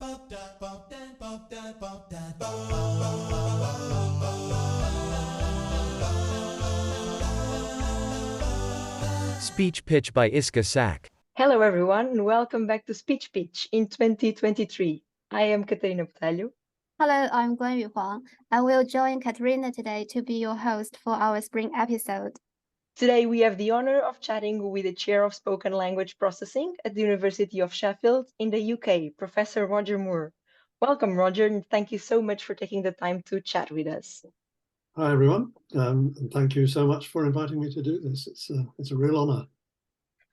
Speech Pitch by Iska Sak. Hello everyone and welcome back to SpeechPitch in 2023. I am Katerina Botelho. Hello, I'm Guanyu Huang. I will join Katerina today to be your host for our spring episode. Today we have the honor of chatting with the Chair of Spoken Language Processing at the University of Sheffield in the UK, Professor Roger Moore. Welcome, Roger, and thank you so much for taking the time to chat with us. Hi everyone, and thank you so much for inviting me to do this. It's a real honor.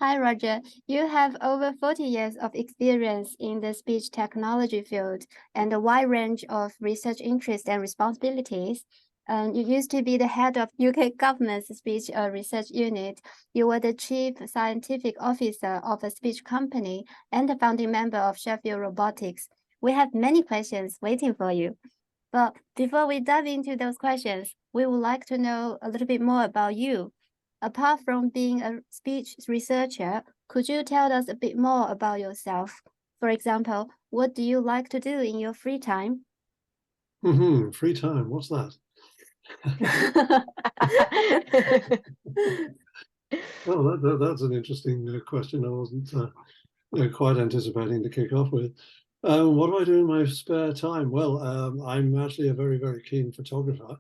Hi, Roger. You have over 40 years of experience in the speech technology field and a wide range of research interests and responsibilities. You used to be the head of UK government's speech research unit. You were the chief scientific officer of a speech company and a founding member of Sheffield Robotics. We have many questions waiting for you. But before we dive into those questions, we would like to know a little bit more about you. Apart from being a speech researcher, could you tell us a bit more about yourself? For example, what do you like to do in your free time? Free time, what's that? Well, that's an interesting question. I wasn't quite anticipating to kick off with. What do I do in my spare time? Well, I'm actually a very, very keen photographer,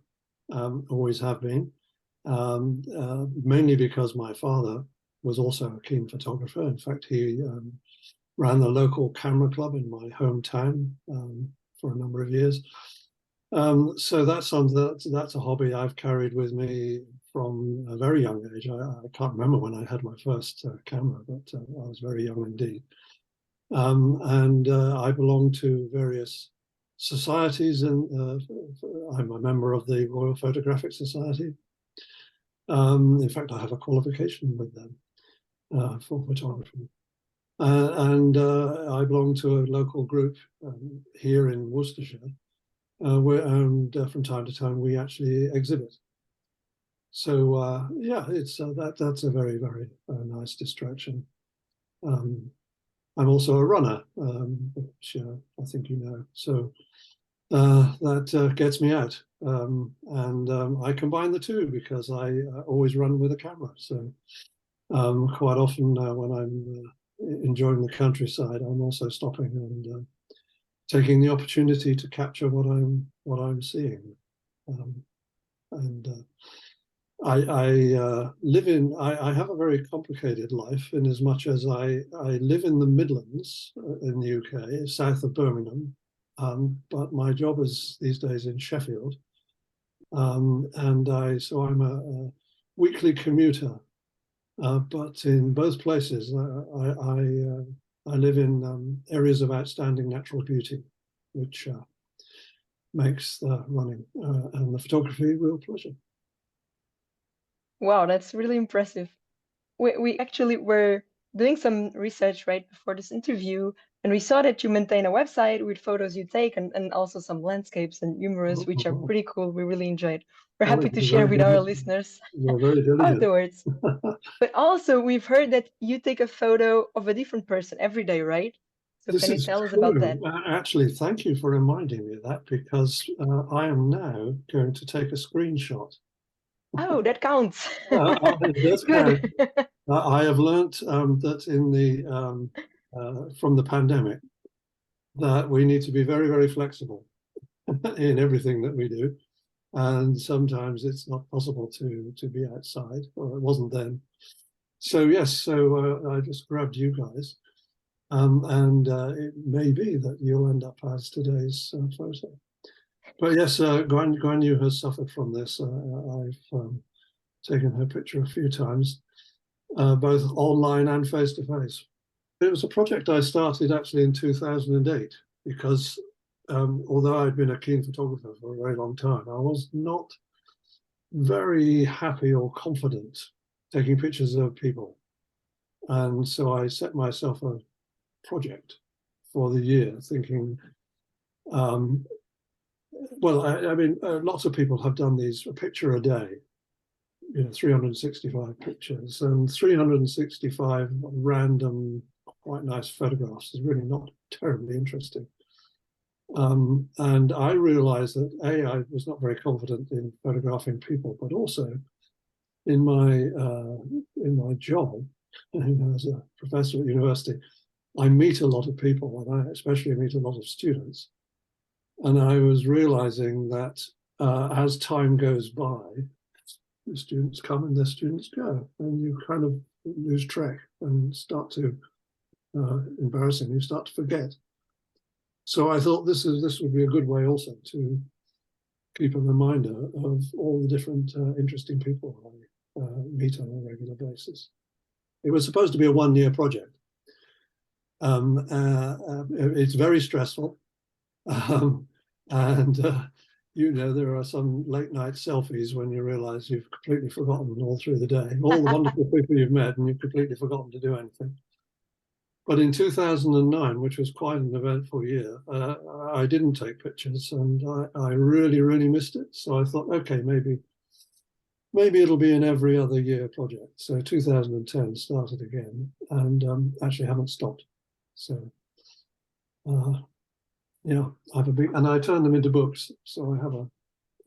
always have been. Mainly because my father was also a keen photographer. In fact, he ran the local camera club in my hometown for a number of years. So that's a hobby I've carried with me from a very young age. I can't remember when I had my first camera, but I was very young indeed. And I belong to various societies, and I'm a member of the Royal Photographic Society. In fact, I have a qualification with them for photography. And I belong to a local group here in Worcestershire, and from time to time we actually exhibit. So yeah, that's a very, very nice distraction. I'm also a runner, which I think you know. So that gets me out. I combine the two because I always run with a camera. So quite often when I'm enjoying the countryside, I'm also stopping and taking the opportunity to capture what I'm seeing. I have a very complicated life in as much as I live in the Midlands in the UK, south of Birmingham. But my job is these days in Sheffield, so I'm a weekly commuter. But in both places, I live in areas of outstanding natural beauty, which makes the running and the photography a real pleasure. Wow, that's really impressive. We actually were doing some research right before this interview, and we saw that you maintain a website with photos you take and also some landscapes and humorous, which are pretty cool. We really enjoyed. We're happy to share with our listeners afterwards. But also, we've heard that you take a photo of a different person every day, right? So can you tell us about that? Actually, thank you for reminding me of that, because I am now going to take a screenshot. Oh, that counts. That's good. I have learnt that in from the pandemic that we need to be very, very flexible in everything that we do, and sometimes it's not possible to be outside, or it wasn't then. So yes, so I just grabbed you guys, and it may be that you'll end up as today's photo. But yes, Guan Yu has suffered from this. I've taken her picture a few times, both online and face-to-face. It was a project I started actually in 2008, because although I'd been a keen photographer for a very long time, I was not very happy or confident taking pictures of people. And so I set myself a project for the year, thinking, well, I mean, lots of people have done these, a picture a day, 365 pictures, and 365 random, quite nice photographs is really not terribly interesting. And I realized that I was not very confident in photographing people, but also in my job as a professor at university, I meet a lot of people, and I especially meet a lot of students. And I was realizing that as time goes by, the students come and the students go, and you kind of lose track and start to, embarrassing, you start to forget. So I thought this would be a good way also to keep a reminder of all the different interesting people I meet on a regular basis. It was supposed to be a one-year project. It's very stressful. You know, there are some late night selfies when you realize you've completely forgotten all through the day, all the wonderful people you've met, and you've completely forgotten to do anything. But in 2009, which was quite an eventful year, I didn't take pictures, and I really, really missed it. So I thought, okay, maybe it'll be an every other year project. So 2010 started again, and actually haven't stopped. So yeah, I have a big, and I turn them into books. So I have a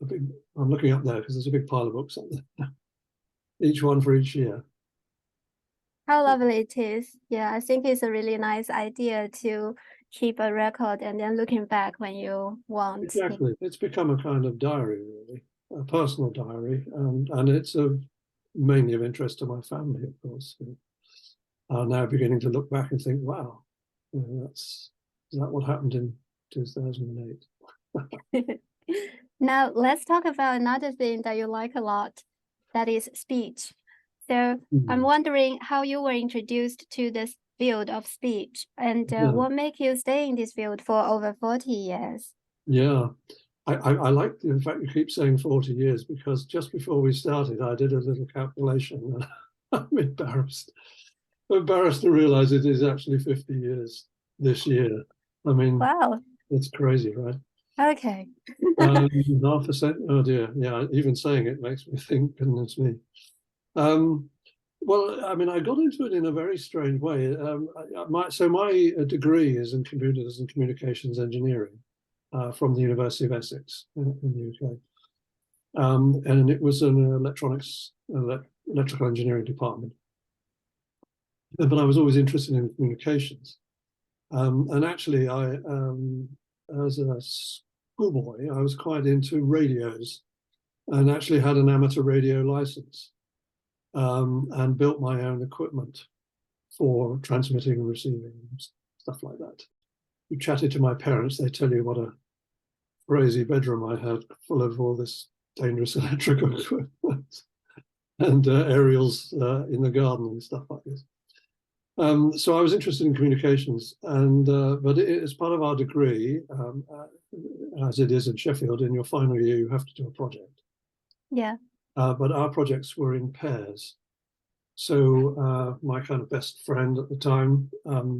big, I'm looking up there because there's a big pile of books up there, each one for each year. How lovely it is. Yeah, I think it's a really nice idea to keep a record and then looking back when you want. Exactly. It's become a kind of diary, really, a personal diary, and it's mainly of interest to my family, of course, who are now beginning to look back and think, wow, you know, is that what happened in 2008? Now, let's talk about another thing that you like a lot, that is speech. So I'm wondering how you were introduced to this field of speech, and what made you stay in this field for over 40 years? Yeah, I like the fact you keep saying 40 years, because just before we started, I did a little calculation, and I'm embarrassed to realize it is actually 50 years this year. I mean, wow, it's crazy, right? Okay. 0.5%. Oh dear, yeah. Even saying it makes me think, goodness me. Well, I mean, I got into it in a very strange way. My degree is in computers and communications engineering from the University of Essex in the UK. And it was an electrical engineering department. But I was always interested in communications. And actually, as a schoolboy, I was quite into radios, and actually had an amateur radio license, and built my own equipment for transmitting and receiving, stuff like that. You chatted to my parents, they tell you what a crazy bedroom I had, full of all this dangerous electrical equipment and aerials in the garden and stuff like this. So I was interested in communications, and but as part of our degree, as it is in Sheffield, in your final year, you have to do a project. Yeah. But our projects were in pairs. So my kind of best friend at the time,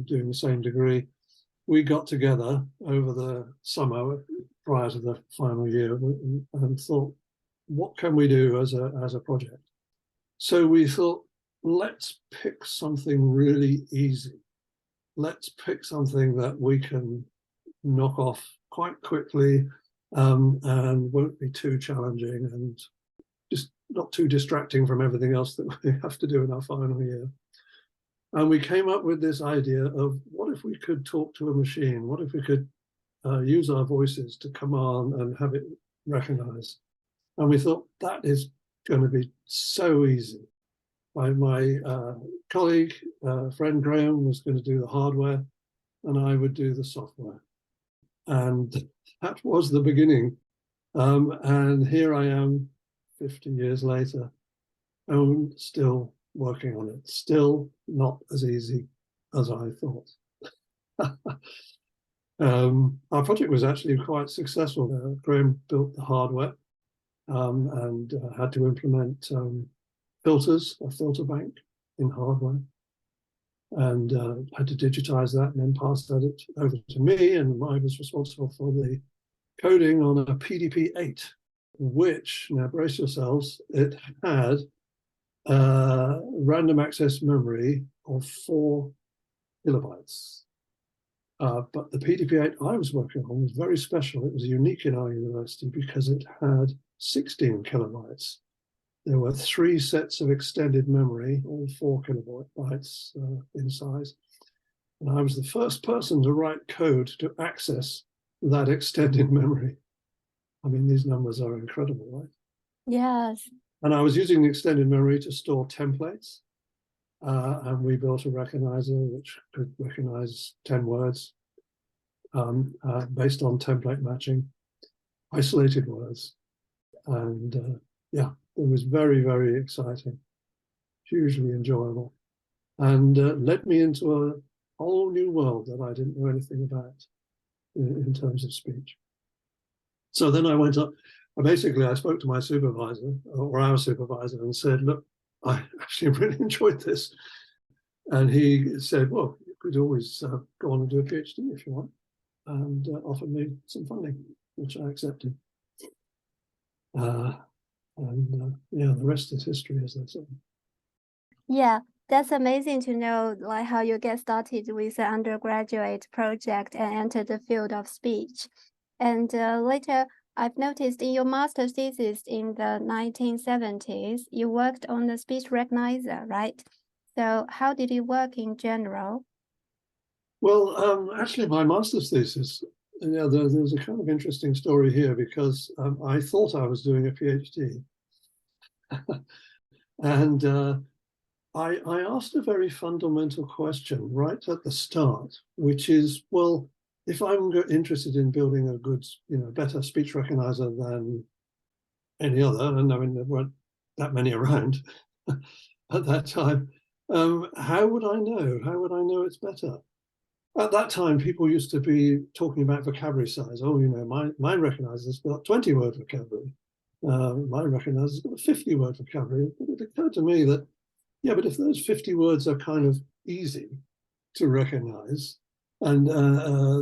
doing the same degree, we got together over the summer prior to the final year and thought, what can we do as a project? So we thought, let's pick something really easy. Let's pick something that we can knock off quite quickly, and won't be too challenging and just not too distracting from everything else that we have to do in our final year. And we came up with this idea of, what if we could talk to a machine? What if we could use our voices to command and have it recognize? And we thought, that is going to be so easy. My colleague, friend Graham, was going to do the hardware, and I would do the software. And that was the beginning. And here I am 50 years later, and still working on it. Still not as easy as I thought. Our project was actually quite successful. Graham built the hardware and had to implement filters, a filter bank in hardware, and had to digitize that and then pass that over to me, and I was responsible for the coding on a PDP-8, which, now brace yourselves, it had random access memory of 4 kilobytes. But the PDP-8 I was working on was very special. It was unique in our university because it had 16 kilobytes. There were 3 sets of extended memory, all 4 kilobytes in size. And I was the first person to write code to access that extended memory. I mean, these numbers are incredible, right? Yes. And I was using the extended memory to store templates. And we built a recognizer which could recognize 10 words based on template matching, isolated words. And yeah, it was very, very exciting, hugely enjoyable, and led me into a whole new world that I didn't know anything about in terms of speech. So then I went up, basically I spoke to my supervisor, or our supervisor, and said, look, I actually really enjoyed this. And he said, well, you could always go on and do a PhD if you want, and offered me some funding, which I accepted. Yeah, the rest is history, as they say. Yeah, that's amazing to know, like how you get started with an undergraduate project and enter the field of speech. And later, I've noticed in your master's thesis in the 1970s, you worked on the speech recognizer, right? So how did it work in general? Well, actually, my master's thesis, yeah, there's a kind of interesting story here because I thought I was doing a PhD. And I asked a very fundamental question right at the start, which is, well, if I'm interested in building a good, better speech recognizer than any other, and I mean, there weren't that many around at that time, how would I know? How would I know it's better? At that time, people used to be talking about vocabulary size. Oh, my recognizer's got 20-word vocabulary. My recognizer's got a 50-word vocabulary. But it occurred to me that, yeah, but if those 50 words are kind of easy to recognize, and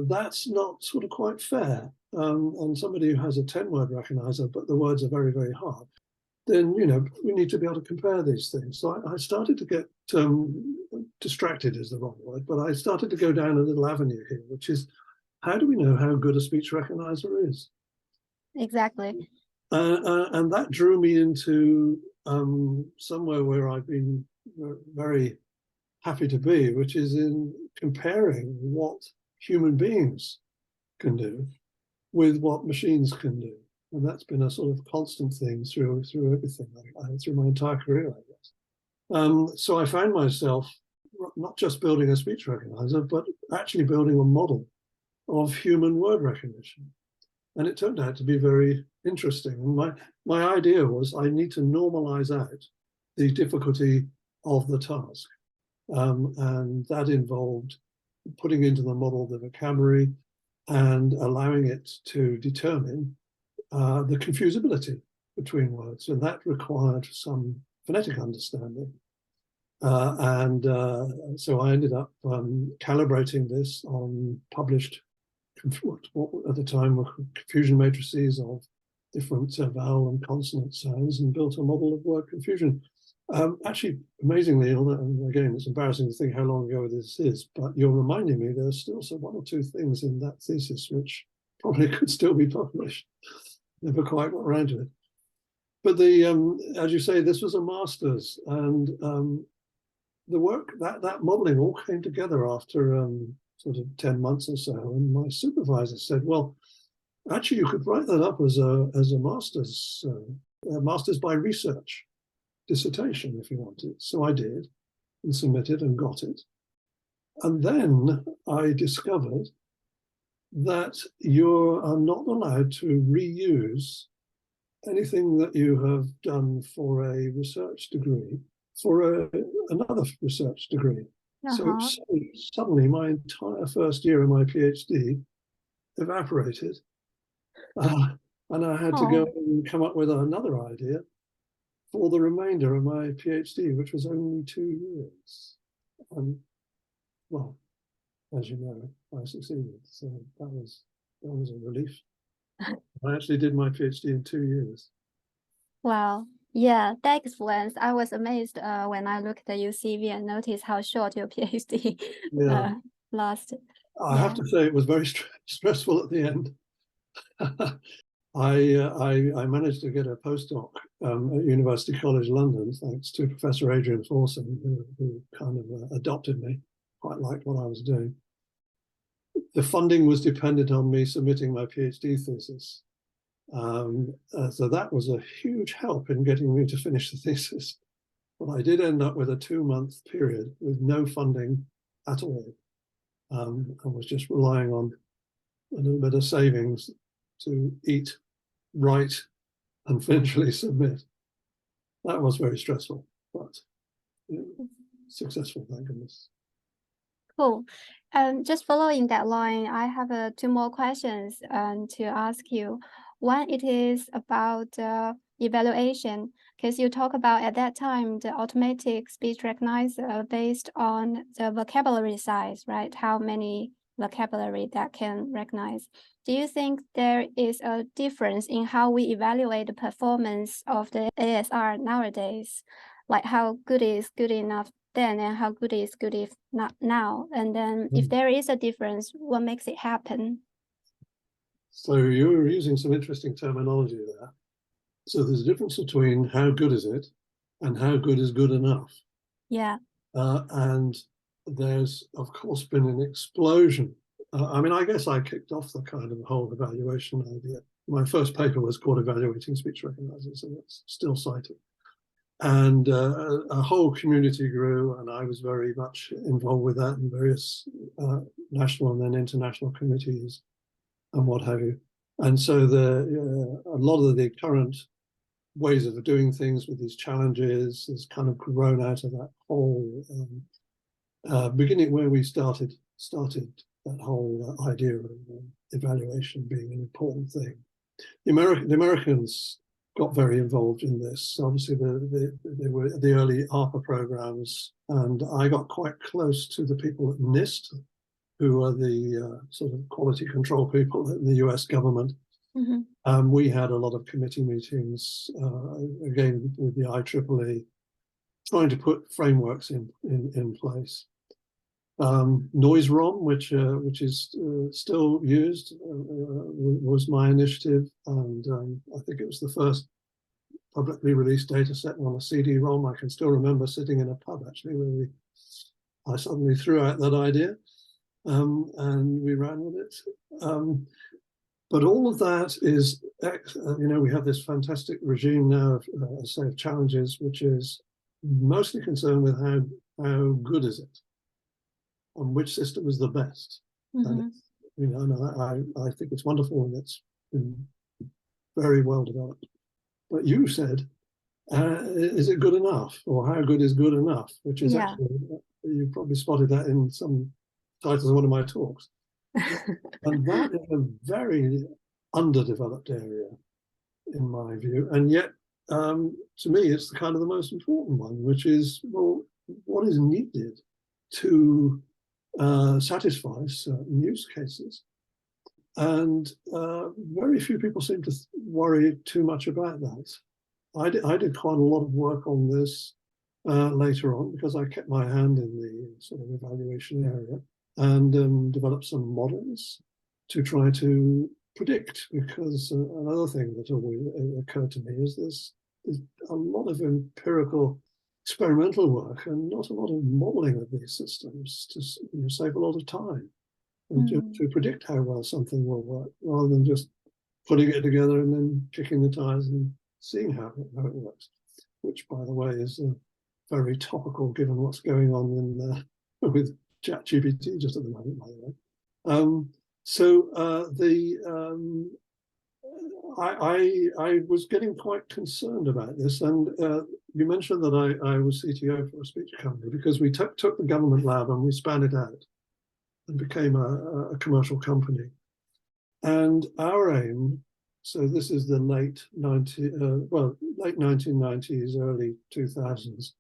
that's not sort of quite fair. And somebody who has a 10-word recognizer, but the words are very, very hard, then, we need to be able to compare these things. So I started to get distracted is the wrong word, but I started to go down a little avenue here, which is, how do we know how good a speech recognizer is? Exactly. And that drew me into somewhere where I've been very happy to be, which is in comparing what human beings can do with what machines can do. And that's been a sort of constant thing through everything, through my entire career, I guess. So I found myself not just building a speech recognizer, but actually building a model of human word recognition. And it turned out to be very interesting. And my idea was I need to normalize out the difficulty of the task. And that involved putting into the model the vocabulary and allowing it to determine the confusability between words. And that required some phonetic understanding. So I ended up calibrating this on published, what at the time were confusion matrices of different vowel and consonant sounds, and built a model of word confusion. Actually, amazingly, and again, it's embarrassing to think how long ago this is, but you're reminding me there's still one or two things in that thesis which probably could still be published. Never quite got around to it. But as you say, this was a master's, and the work, that modeling all came together after sort of 10 months or so. And my supervisor said, well, actually, you could write that up as a master's by research dissertation if you wanted. So I did, and submitted and got it. And then I discovered that you are not allowed to reuse anything that you have done for a research degree for another research degree. So suddenly my entire first year of my PhD evaporated. And I had to go and come up with another idea for the remainder of my PhD, which was only 2 years. Well, as you know, I succeeded. So that was a relief. I actually did my PhD in 2 years. Wow. Yeah, that explains. I was amazed when I looked at your CV and noticed how short your PhD lasted. I have to say it was very stressful at the end. I managed to get a postdoc at University College London, thanks to Professor Adrian Forson, who kind of adopted me, quite liked what I was doing. The funding was dependent on me submitting my PhD thesis. So that was a huge help in getting me to finish the thesis. But I did end up with a 2-month period with no funding at all. I was just relying on a little bit of savings to eat, write, and eventually submit. That was very stressful, but successful, thank goodness. Cool. Just following that line, I have 2 more questions to ask you. One, it is about evaluation, because you talk about at that time the automatic speech recognizer based on the vocabulary size, right? How many vocabulary that can recognize. Do you think there is a difference in how we evaluate the performance of the ASR nowadays? Like how good is good enough then and how good is good if not now? And then if there is a difference, what makes it happen? So you were using some interesting terminology there. So there's a difference between how good is it and how good is good enough. Yeah. And there's, of course, been an explosion. I mean, I guess I kicked off the kind of whole evaluation idea. My first paper was called Evaluating Speech Recognizers, and it's still cited. And a whole community grew, and I was very much involved with that in various national and then international committees and what have you. And so a lot of the current ways of doing things with these challenges has kind of grown out of that whole beginning where we started that whole idea of evaluation being an important thing. The Americans got very involved in this. Obviously, they were the early ARPA programs, and I got quite close to the people at NIST, who are the sort of quality control people in the US government. We had a lot of committee meetings, again, with the IEEE, trying to put frameworks in place. Noise ROM, which is still used, was my initiative, and I think it was the first publicly released data set on a CD-ROM. I can still remember sitting in a pub, actually, where I suddenly threw out that idea, and we ran with it. But all of that is, we have this fantastic regime now of challenges, which is mostly concerned with how good is it, and which system is the best. And I think it's wonderful, and it's been very well developed. But you said, is it good enough, or how good is good enough? Which is actually, you probably spotted that in some titles of one of my talks. And that is a very underdeveloped area, in my view. And yet, to me, it's kind of the most important one, which is, well, what is needed to satisfy certain use cases? And very few people seem to worry too much about that. I did quite a lot of work on this later on, because I kept my hand in the sort of evaluation area, and developed some models to try to predict, because another thing that always occurred to me is there's a lot of empirical experimental work and not a lot of modeling of these systems to save a lot of time and to predict how well something will work, rather than just putting it together and then kicking the tires and seeing how it works, which, by the way, is very topical given what's going on with ChatGPT just at the moment, by the way. I was getting quite concerned about this, and you mentioned that I was CTO for a speech company, because we took the government lab and we span it out and became a commercial company. And our aim, so this is the late 1990s, early 2000s,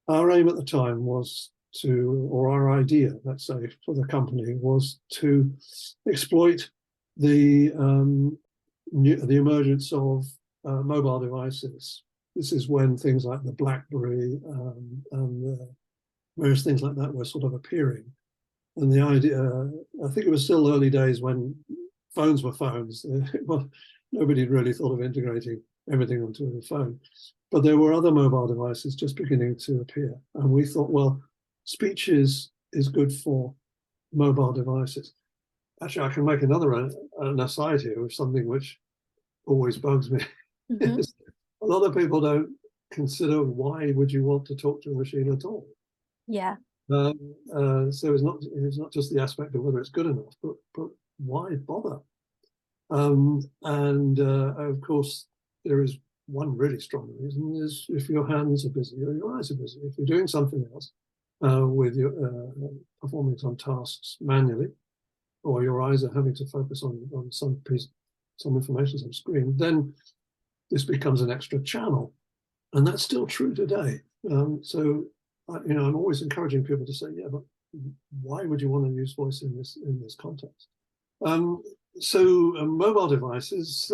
our aim at the time was or our idea, let's say, for the company was to exploit the emergence of mobile devices. This is when things like the BlackBerry and various things like that were sort of appearing. And the idea, I think it was still early days when phones were phones. Well, nobody really thought of integrating everything onto a phone. But there were other mobile devices just beginning to appear. And we thought, well, speech is good for mobile devices. Actually, I can make an aside here of something which always bugs me. Mhm. A lot of people don't consider why would you want to talk to a machine at all. Yeah. So it's not just the aspect of whether it's good enough, but why bother? And of course, there is one really strong reason is if your hands are busy or your eyes are busy. If you're doing something else with your performing some tasks manually, or your eyes are having to focus on some information, some screen, then this becomes an extra channel, and that's still true today. So, I'm always encouraging people to say, yeah, but why would you want to use voice in this context? Mobile devices,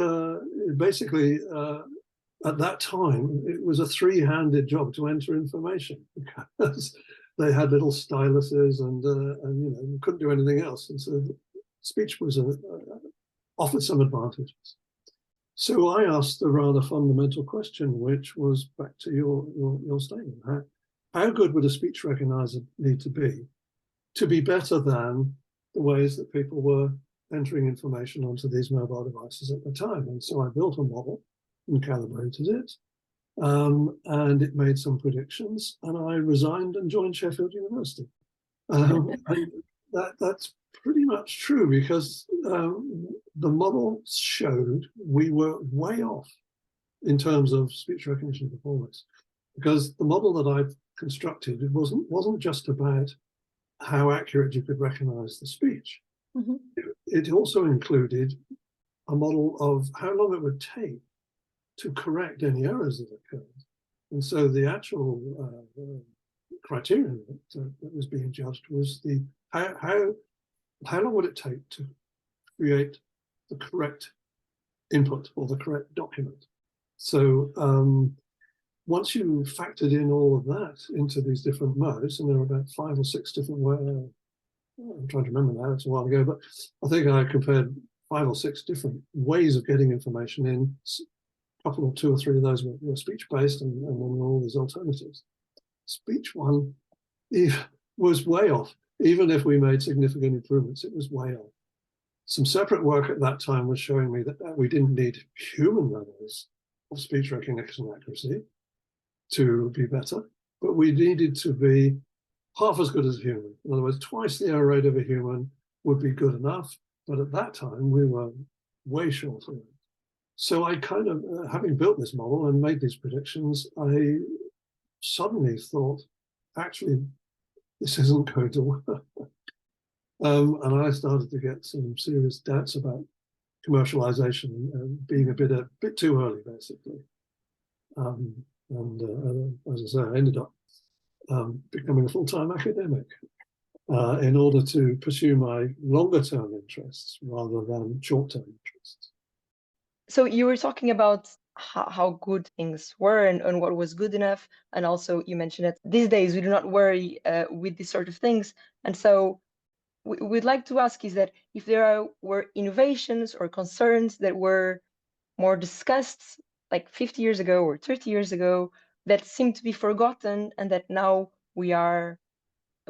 basically, at that time, it was a three-handed job to enter information because they had little styluses and you couldn't do anything else. And so speech was offered some advantages. So I asked the rather fundamental question, which was back to your statement. How good would a speech recognizer need to be better than the ways that people were entering information onto these mobile devices at the time? And so I built a model and calibrated it, and it made some predictions, and I resigned and joined Sheffield University. And that's pretty much true, because the model showed we were way off in terms of speech recognition performance, because the model that I've constructed, it wasn't just about how accurate you could recognize the speech. Mm-hmm. It also included a model of how long it would take to correct any errors that occurred. And so the actual criterion that was being judged was the how long would it take to create the correct input or the correct document. So once you factored in all of that into these different modes, and there were about 5 or 6 different ways, I'm trying to remember now, it's a while ago, but I think I compared 5 or 6 different ways of getting information in. A couple or 2 or 3 of those were speech-based, and then there were all these alternatives. Speech one was way off. Even if we made significant improvements, it was way off. Some separate work at that time was showing me that we didn't need human levels of speech recognition accuracy to be better, but we needed to be half as good as a human. In other words, twice the error rate of a human would be good enough, but at that time we were way short of it. So I kind of, having built this model and made these predictions, I suddenly thought, actually, this isn't going to work. And I started to get some serious doubts about commercialization and being a bit too early, basically. As I say, I ended up becoming a full-time academic in order to pursue my longer-term interests rather than short-term interests. So you were talking about how good things were and what was good enough. And also you mentioned that these days we do not worry with these sort of things. And so we'd like to ask is that if there were innovations or concerns that were more discussed like 50 years ago or 30 years ago that seem to be forgotten and that now we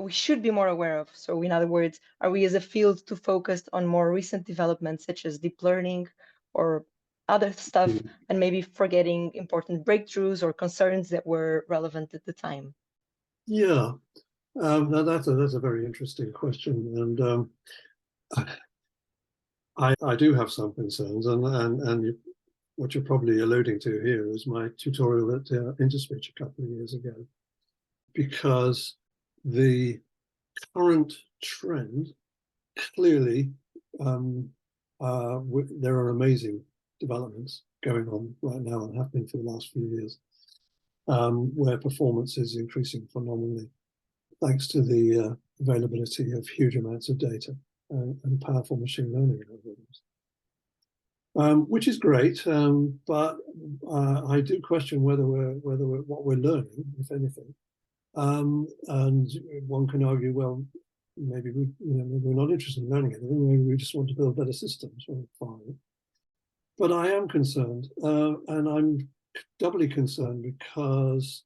should be more aware of. So in other words, are we as a field too focused on more recent developments such as deep learning or other stuff, and maybe forgetting important breakthroughs or concerns that were relevant at the time? Yeah, now that's a very interesting question, and I do have some concerns, and what you're probably alluding to here is my tutorial at Interspeech a couple of years ago, because the current trend clearly there are amazing developments going on right now and have been for the last few years, where performance is increasing phenomenally thanks to the availability of huge amounts of data and powerful machine learning algorithms, which is great, but I do question whether what we're learning, if anything. And one can argue, well, maybe we're not interested in learning anything. Maybe we just want to build better systems. Well, fine. But I am concerned, and I'm doubly concerned because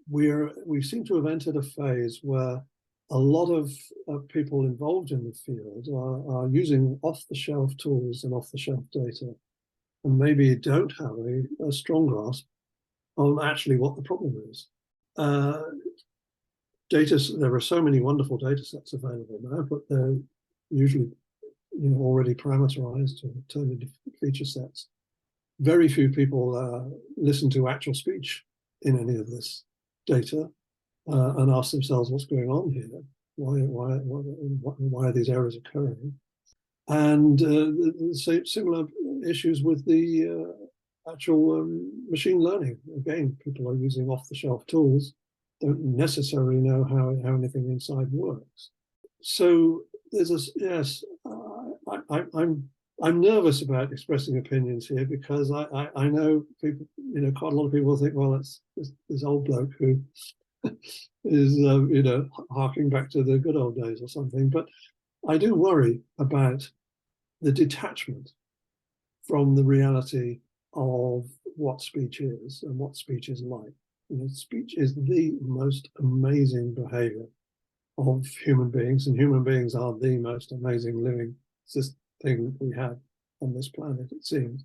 we seem to have entered a phase where a lot of people involved in the field are using off-the-shelf tools and off-the-shelf data, and maybe don't have a strong grasp on actually what the problem is. There are so many wonderful data sets available now, but they're usually already parameterized or turned into feature sets. Very few people listen to actual speech in any of this data and ask themselves what's going on here. Why are these errors occurring? And similar issues with the actual machine learning. Again, people are using off-the-shelf tools, don't necessarily know how anything inside works. So there's yes, I'm nervous about expressing opinions here because I know people, quite a lot of people think, well, it's this old bloke who is harking back to the good old days or something. But I do worry about the detachment from the reality of what speech is and what speech is like. Speech is the most amazing behavior of human beings, and human beings are the most amazing living thing we have on this planet, it seems.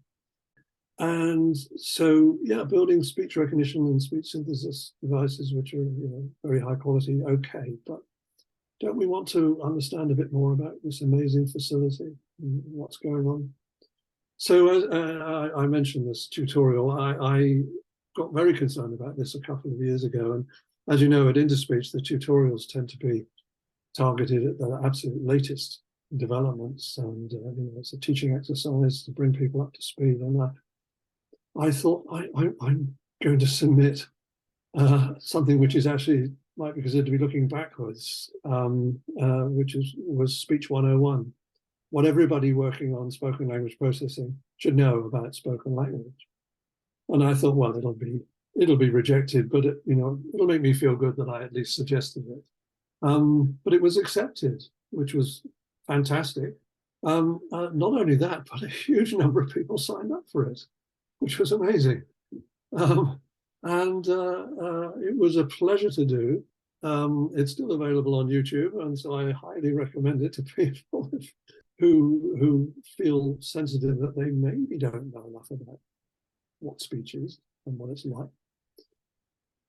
And so, yeah, building speech recognition and speech synthesis devices, which are very high quality, okay, but don't we want to understand a bit more about this amazing facility and what's going on? So I mentioned this tutorial. I got very concerned about this a couple of years ago, and as you know, at InterSpeech, the tutorials tend to be targeted at the absolute latest developments, and it's a teaching exercise to bring people up to speed. And I thought I'm going to submit something which is actually might be considered to be looking backwards, which was Speech 101, what everybody working on spoken language processing should know about spoken language. And I thought, well, it'll be rejected, but it'll make me feel good that I at least suggested it. But it was accepted, which was fantastic. Not only that, but a huge number of people signed up for it, which was amazing. And it was a pleasure to do. It's still available on YouTube, and so I highly recommend it to people who feel sensitive that they maybe don't know enough about what speech is and what it's like.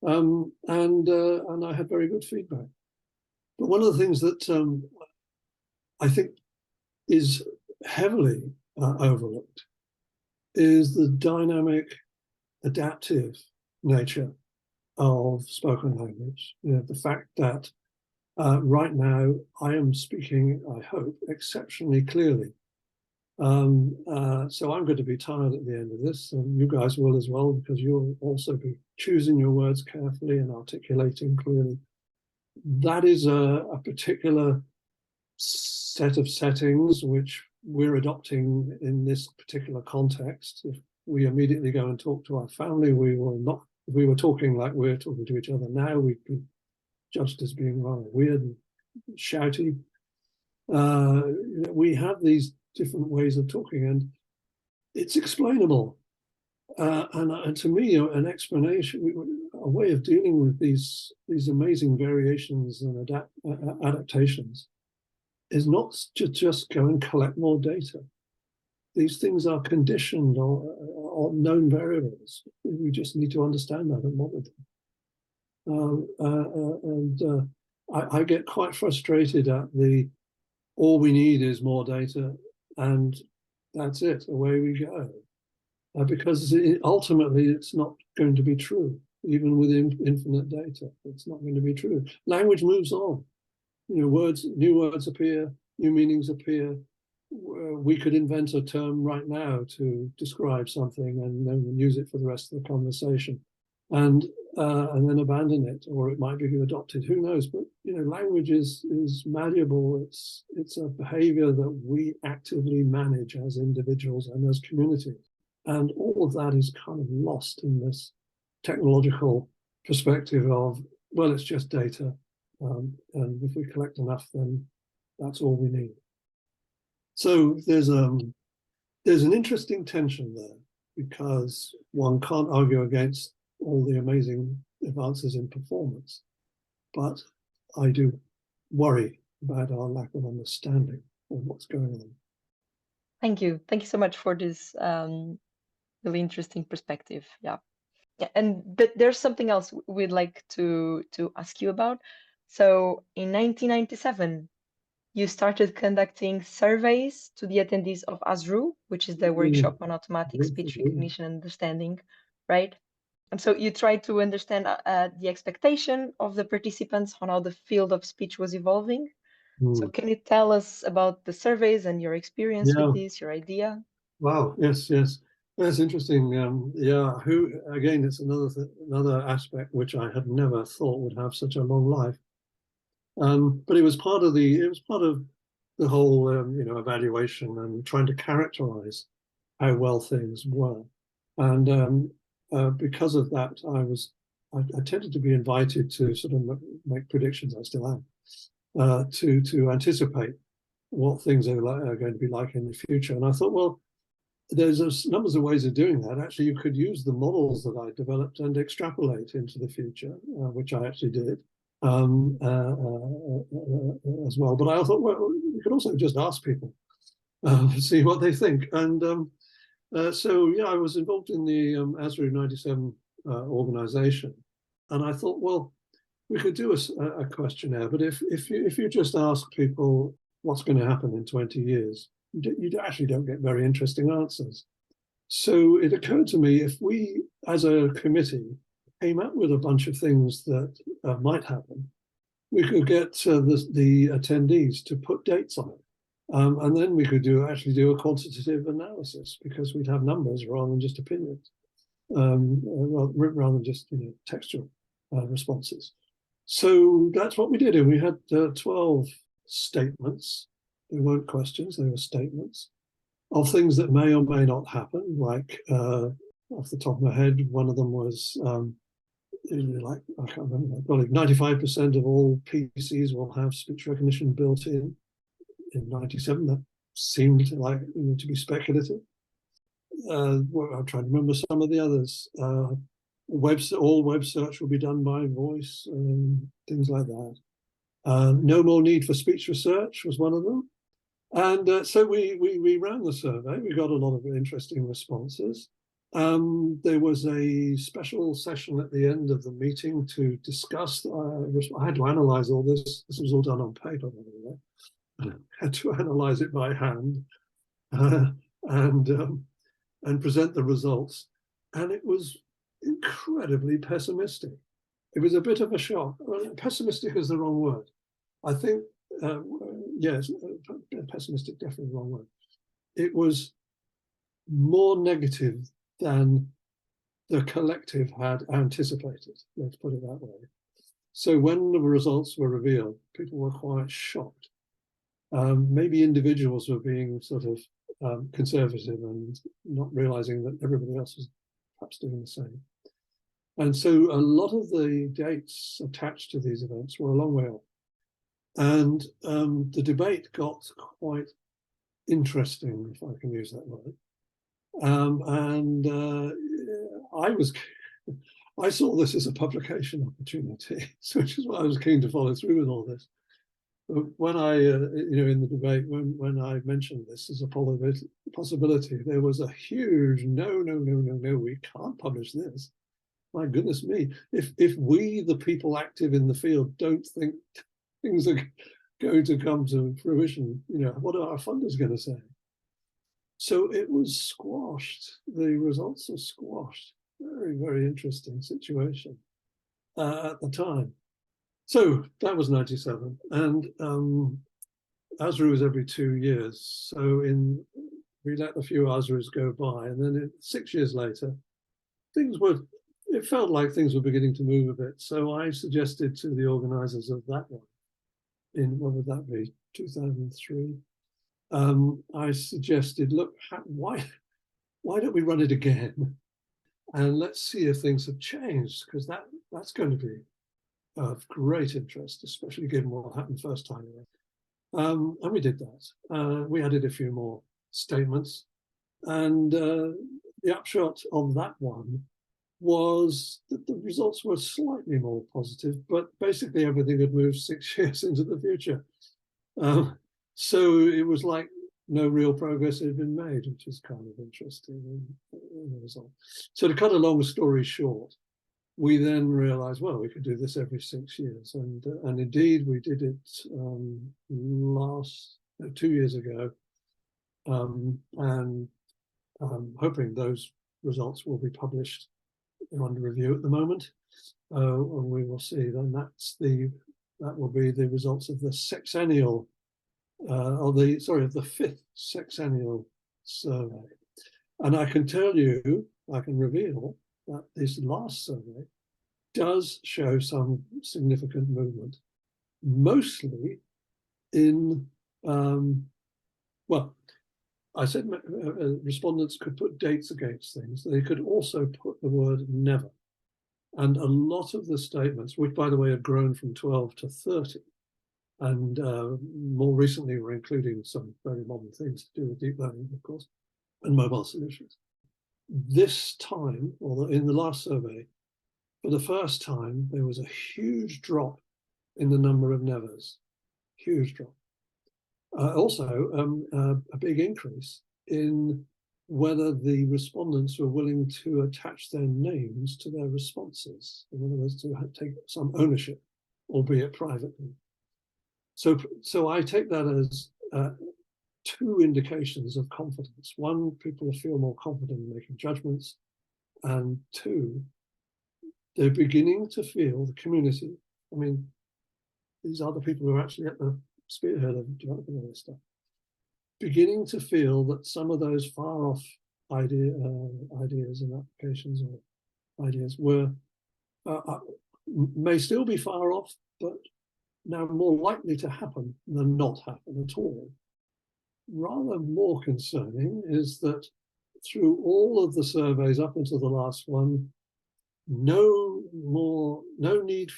And I had very good feedback. But one of the things that I think is heavily overlooked is the dynamic, adaptive nature of spoken language. The fact that right now I am speaking, I hope, exceptionally clearly. So I'm going to be tired at the end of this, and you guys will as well, because you'll also be choosing your words carefully and articulating clearly. That is a particular set of settings which we're adopting in this particular context. If we immediately go and talk to our family, we will not. If we were talking like we're talking to each other now, we'd be judged as being rather weird and shouty. We have these different ways of talking, and it's explainable. And to me, an explanation, a way of dealing with these amazing variations and adaptations is not to just go and collect more data. These things are conditioned or known variables. We just need to understand that and model them. I get quite frustrated at all we need is more data, and that's it, away we go. Because ultimately it's not going to be true, even with infinite data. It's not going to be true. Language moves on. New words appear, new meanings appear. We could invent a term right now to describe something and then use it for the rest of the conversation, and then abandon it, or it might be adopted. Who knows? But language is malleable. It's a behavior that we actively manage as individuals and as communities, and all of that is kind of lost in this technological perspective of, well, it's just data, And if we collect enough, then that's all we need. So there's an interesting tension there, because one can't argue against all the amazing advances in performance, but I do worry about our lack of understanding of what's going on. Thank you. Thank you so much for this really interesting perspective. Yeah. But there's something else we'd like to ask you about. So in 1997, you started conducting surveys to the attendees of ASRU, which is the workshop on automatic speech recognition and understanding, right? And so you tried to understand the expectation of the participants on how the field of speech was evolving. So can you tell us about the surveys and your experience with this, your idea? Wow, yes. That's interesting. Again, it's another aspect which I had never thought would have such a long life. But it was part of the whole evaluation and trying to characterize how well things were. And because of that, I tended to be invited to sort of make predictions. I still am, to anticipate what things are going to be like in the future. And I thought, well, there's numbers of ways of doing that. Actually, you could use the models that I developed and extrapolate into the future, which I actually did as well. But I thought, well, you could also just ask people, see what they think. And so I was involved in the ASRU 97 organization, and I thought, well, we could do a questionnaire. But if you just ask people what's going to happen in 20 years, you actually don't get very interesting answers. So it occurred to me, if we, as a committee, came up with a bunch of things that might happen, we could get the attendees to put dates on it. And then we could actually do a quantitative analysis, because we'd have numbers rather than just opinions, rather than just textual responses. So that's what we did. And we had 12 statements. They weren't questions, they were statements of things that may or may not happen. Like, off the top of my head, one of them was, I can't remember, 95% of all PCs will have speech recognition built in 97. That seemed like to be speculative. I'm trying to remember some of the others. All web search will be done by voice, things like that. No more need for speech research was one of them. And so we ran the survey. We got a lot of interesting responses. There was a special session at the end of the meeting to discuss. I had to analyze all this. This was all done on paper, by the way. I had to analyze it by hand and present the results. And it was incredibly pessimistic. It was a bit of a shock. Well, pessimistic is the wrong word. I think, yes, pessimistic, definitely the wrong word. It was more negative than the collective had anticipated, let's put it that way. So when the results were revealed, people were quite shocked. Maybe individuals were being sort of conservative and not realizing that everybody else was perhaps doing the same. And so a lot of the dates attached to these events were a long way off. And the debate got quite interesting, if I can use that word. I saw this as a publication opportunity, which is why I was keen to follow through with all this. But when I, in the debate, when I mentioned this as a possibility, there was a huge no, we can't publish this. My goodness me, if we, the people active in the field, don't think things are going to come to fruition, what are our funders going to say? So it was squashed. The results were squashed. Very, very interesting situation at the time. So that was 97. And ASRU is every 2 years. So we let a few ASRUs go by. And then 6 years later, it felt like things were beginning to move a bit. So I suggested to the organizers of that one, what would that be, 2003? I suggested, look, why don't we run it again? And let's see if things have changed, because that's going to be of great interest, especially given what happened first time around. And we did that. We added a few more statements, and the upshot of that one was that the results were slightly more positive, but basically everything had moved 6 years into the future. So it was like no real progress had been made, which is kind of interesting in the result. So to cut a long story short, we then realized, well, we could do this every 6 years. And indeed, we did it 2 years ago. And hoping those results will be published under review at the moment. And we will see. Then that will be the results of the sexennial, of the fifth sexennial survey. And I can tell you, I can reveal that this last survey does show some significant movement, mostly in, well, I said respondents could put dates against things. They could also put the word never. And a lot of the statements, which by the way have grown from 12 to 30, and more recently we're including some very modern things to do with deep learning, of course, and mobile solutions. This time, or in the last survey, for the first time, there was a huge drop in the number of nevers, huge drop. Also, a big increase in whether the respondents were willing to attach their names to their responses, in other words, to take some ownership, albeit privately. So I take that as two indications of confidence. One, people feel more confident in making judgments, and two, they're beginning to feel the community. I mean, these are the people who are actually at the spearhead of developing all this stuff, beginning to feel that some of those far off ideas and applications or ideas may still be far off, but now more likely to happen than not happen at all. Rather more concerning is that through all of the surveys up until the last one, no more need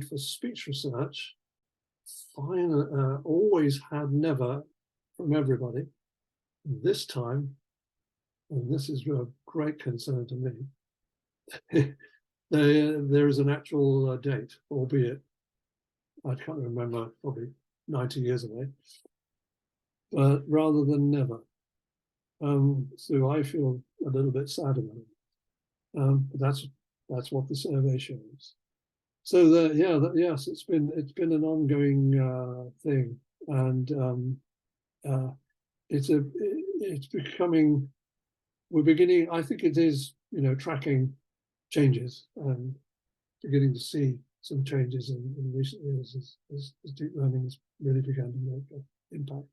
for speech research. Always had never from everybody. This time, and this is a great concern to me, there is an actual date, albeit I can't remember, probably 90 years away, but rather than never. So I feel a little bit sad about it. But that's what the survey shows. So yes, it's been an ongoing thing, and it's becoming. We're beginning. I think it is, tracking changes and beginning to see some changes in recent years as deep learning has really begun to make an impact.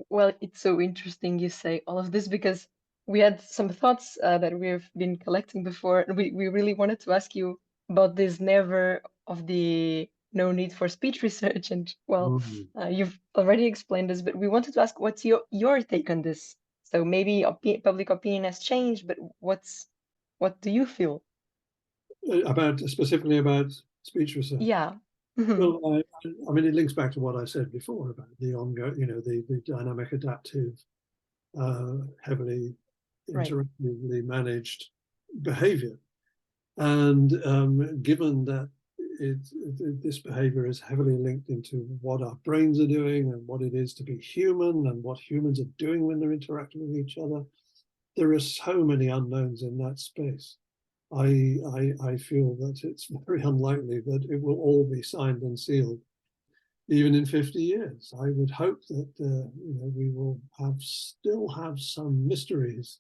Well, it's so interesting you say all of this, because we had some thoughts that we've been collecting before, and we really wanted to ask you about this never of the no need for speech research. And well, you've already explained this, but we wanted to ask, what's your take on this? So maybe public opinion has changed, but what do you feel? Specifically about speech research? Yeah. Well, I mean, it links back to what I said before about the ongoing, the dynamic, adaptive, heavily interactively managed behavior. And given that this behavior is heavily linked into what our brains are doing and what it is to be human and what humans are doing when they're interacting with each other, there are so many unknowns in that space. I feel that it's very unlikely that it will all be signed and sealed, even in 50 years. I would hope that we will still have some mysteries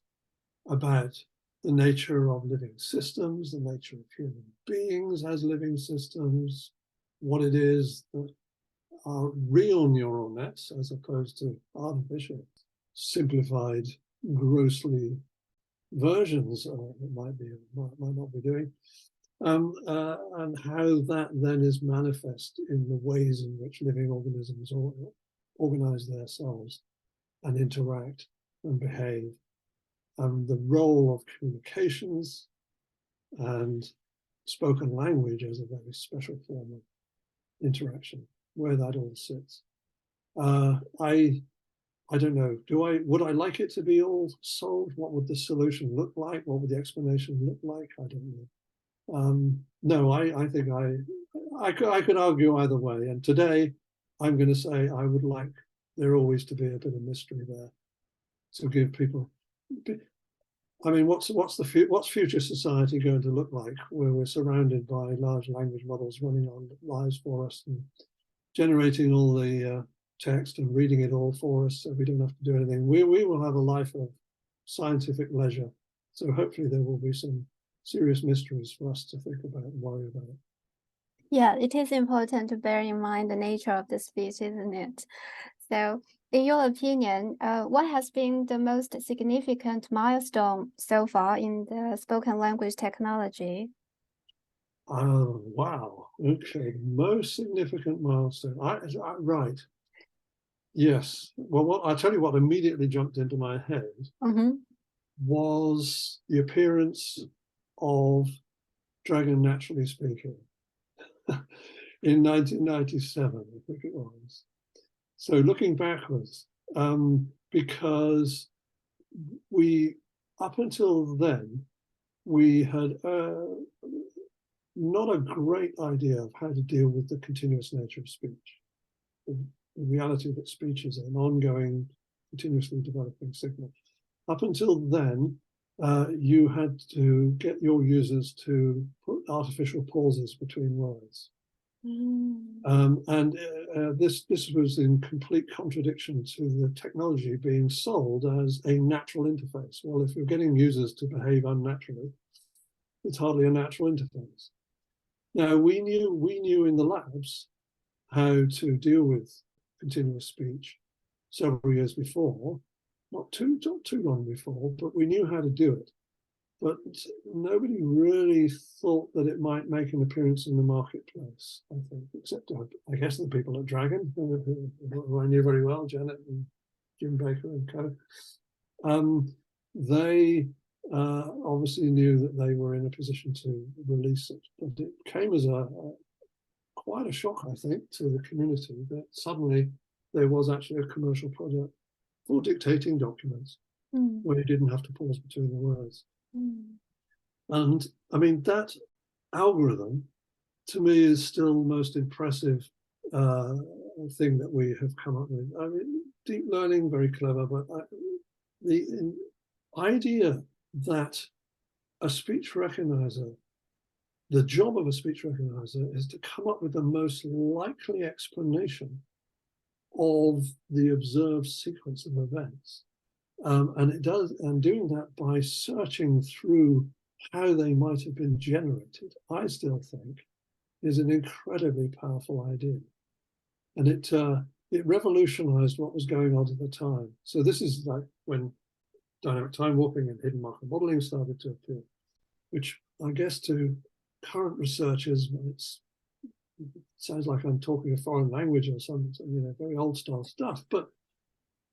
about the nature of living systems, the nature of human beings as living systems, what it is that are real neural nets as opposed to artificial, simplified, grossly versions of it might not be doing, and how that then is manifest in the ways in which living organisms organize themselves and interact and behave, and the role of communications and spoken language as a very special form of interaction, where that all sits. I don't know. Would I like it to be all solved? What would the solution look like? What would the explanation look like? I don't know. No, I think I could argue either way. And today, I'm going to say I would like there always to be a bit of mystery there, to give people. I mean, what's future society going to look like, where we're surrounded by large language models running our lives for us and generating all the text and reading it all for us, so we don't have to do anything. We will have a life of scientific leisure. So hopefully there will be some serious mysteries for us to think about and worry about. Yeah, it is important to bear in mind the nature of the speech, isn't it? So, in your opinion, what has been the most significant milestone so far in the spoken language technology? Oh, wow. Okay, most significant milestone. Right. Yes. Well, I'll tell you what immediately jumped into my head was the appearance of Dragon Naturally Speaking in 1997, I think it was. So looking backwards, because up until then, we had not a great idea of how to deal with the continuous nature of speech. The reality that speech is an ongoing, continuously developing signal. Up until then, you had to get your users to put artificial pauses between words. This was in complete contradiction to the technology being sold as a natural interface. Well, if you're getting users to behave unnaturally, it's hardly a natural interface. Now, we knew in the labs how to deal with continuous speech several years before, not too long before, but we knew how to do it. But nobody really thought that it might make an appearance in the marketplace, I think, except I guess the people at Dragon, who I knew very well, Janet and Jim Baker and co. They obviously knew that they were in a position to release it, but it came as quite a shock, I think, to the community that suddenly there was actually a commercial project for dictating documents where you didn't have to pause between the words. And I mean, that algorithm to me is still the most impressive thing that we have come up with. I mean, deep learning, very clever, but the idea that a speech recognizer, the job of a speech recognizer is to come up with the most likely explanation of the observed sequence of events. And doing that by searching through how they might have been generated, I still think is an incredibly powerful idea. And it revolutionized what was going on at the time. So this is like when dynamic time warping and hidden marker modeling started to appear, which I guess to current researchers, it sounds like I'm talking a foreign language or something, very old style stuff, but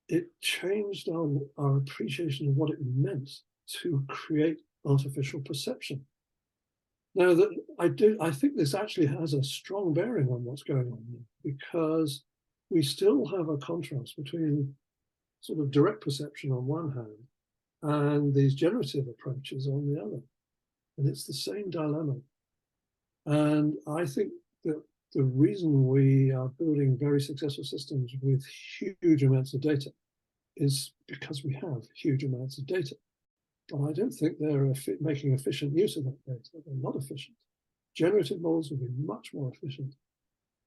it changed our appreciation of what it meant to create artificial perception. Now, I think this actually has a strong bearing on what's going on here, because we still have a contrast between sort of direct perception on one hand and these generative approaches on the other. And it's the same dilemma. And I think that the reason we are building very successful systems with huge amounts of data is because we have huge amounts of data. But I don't think they're making efficient use of that data. They're not efficient. Generative models will be much more efficient.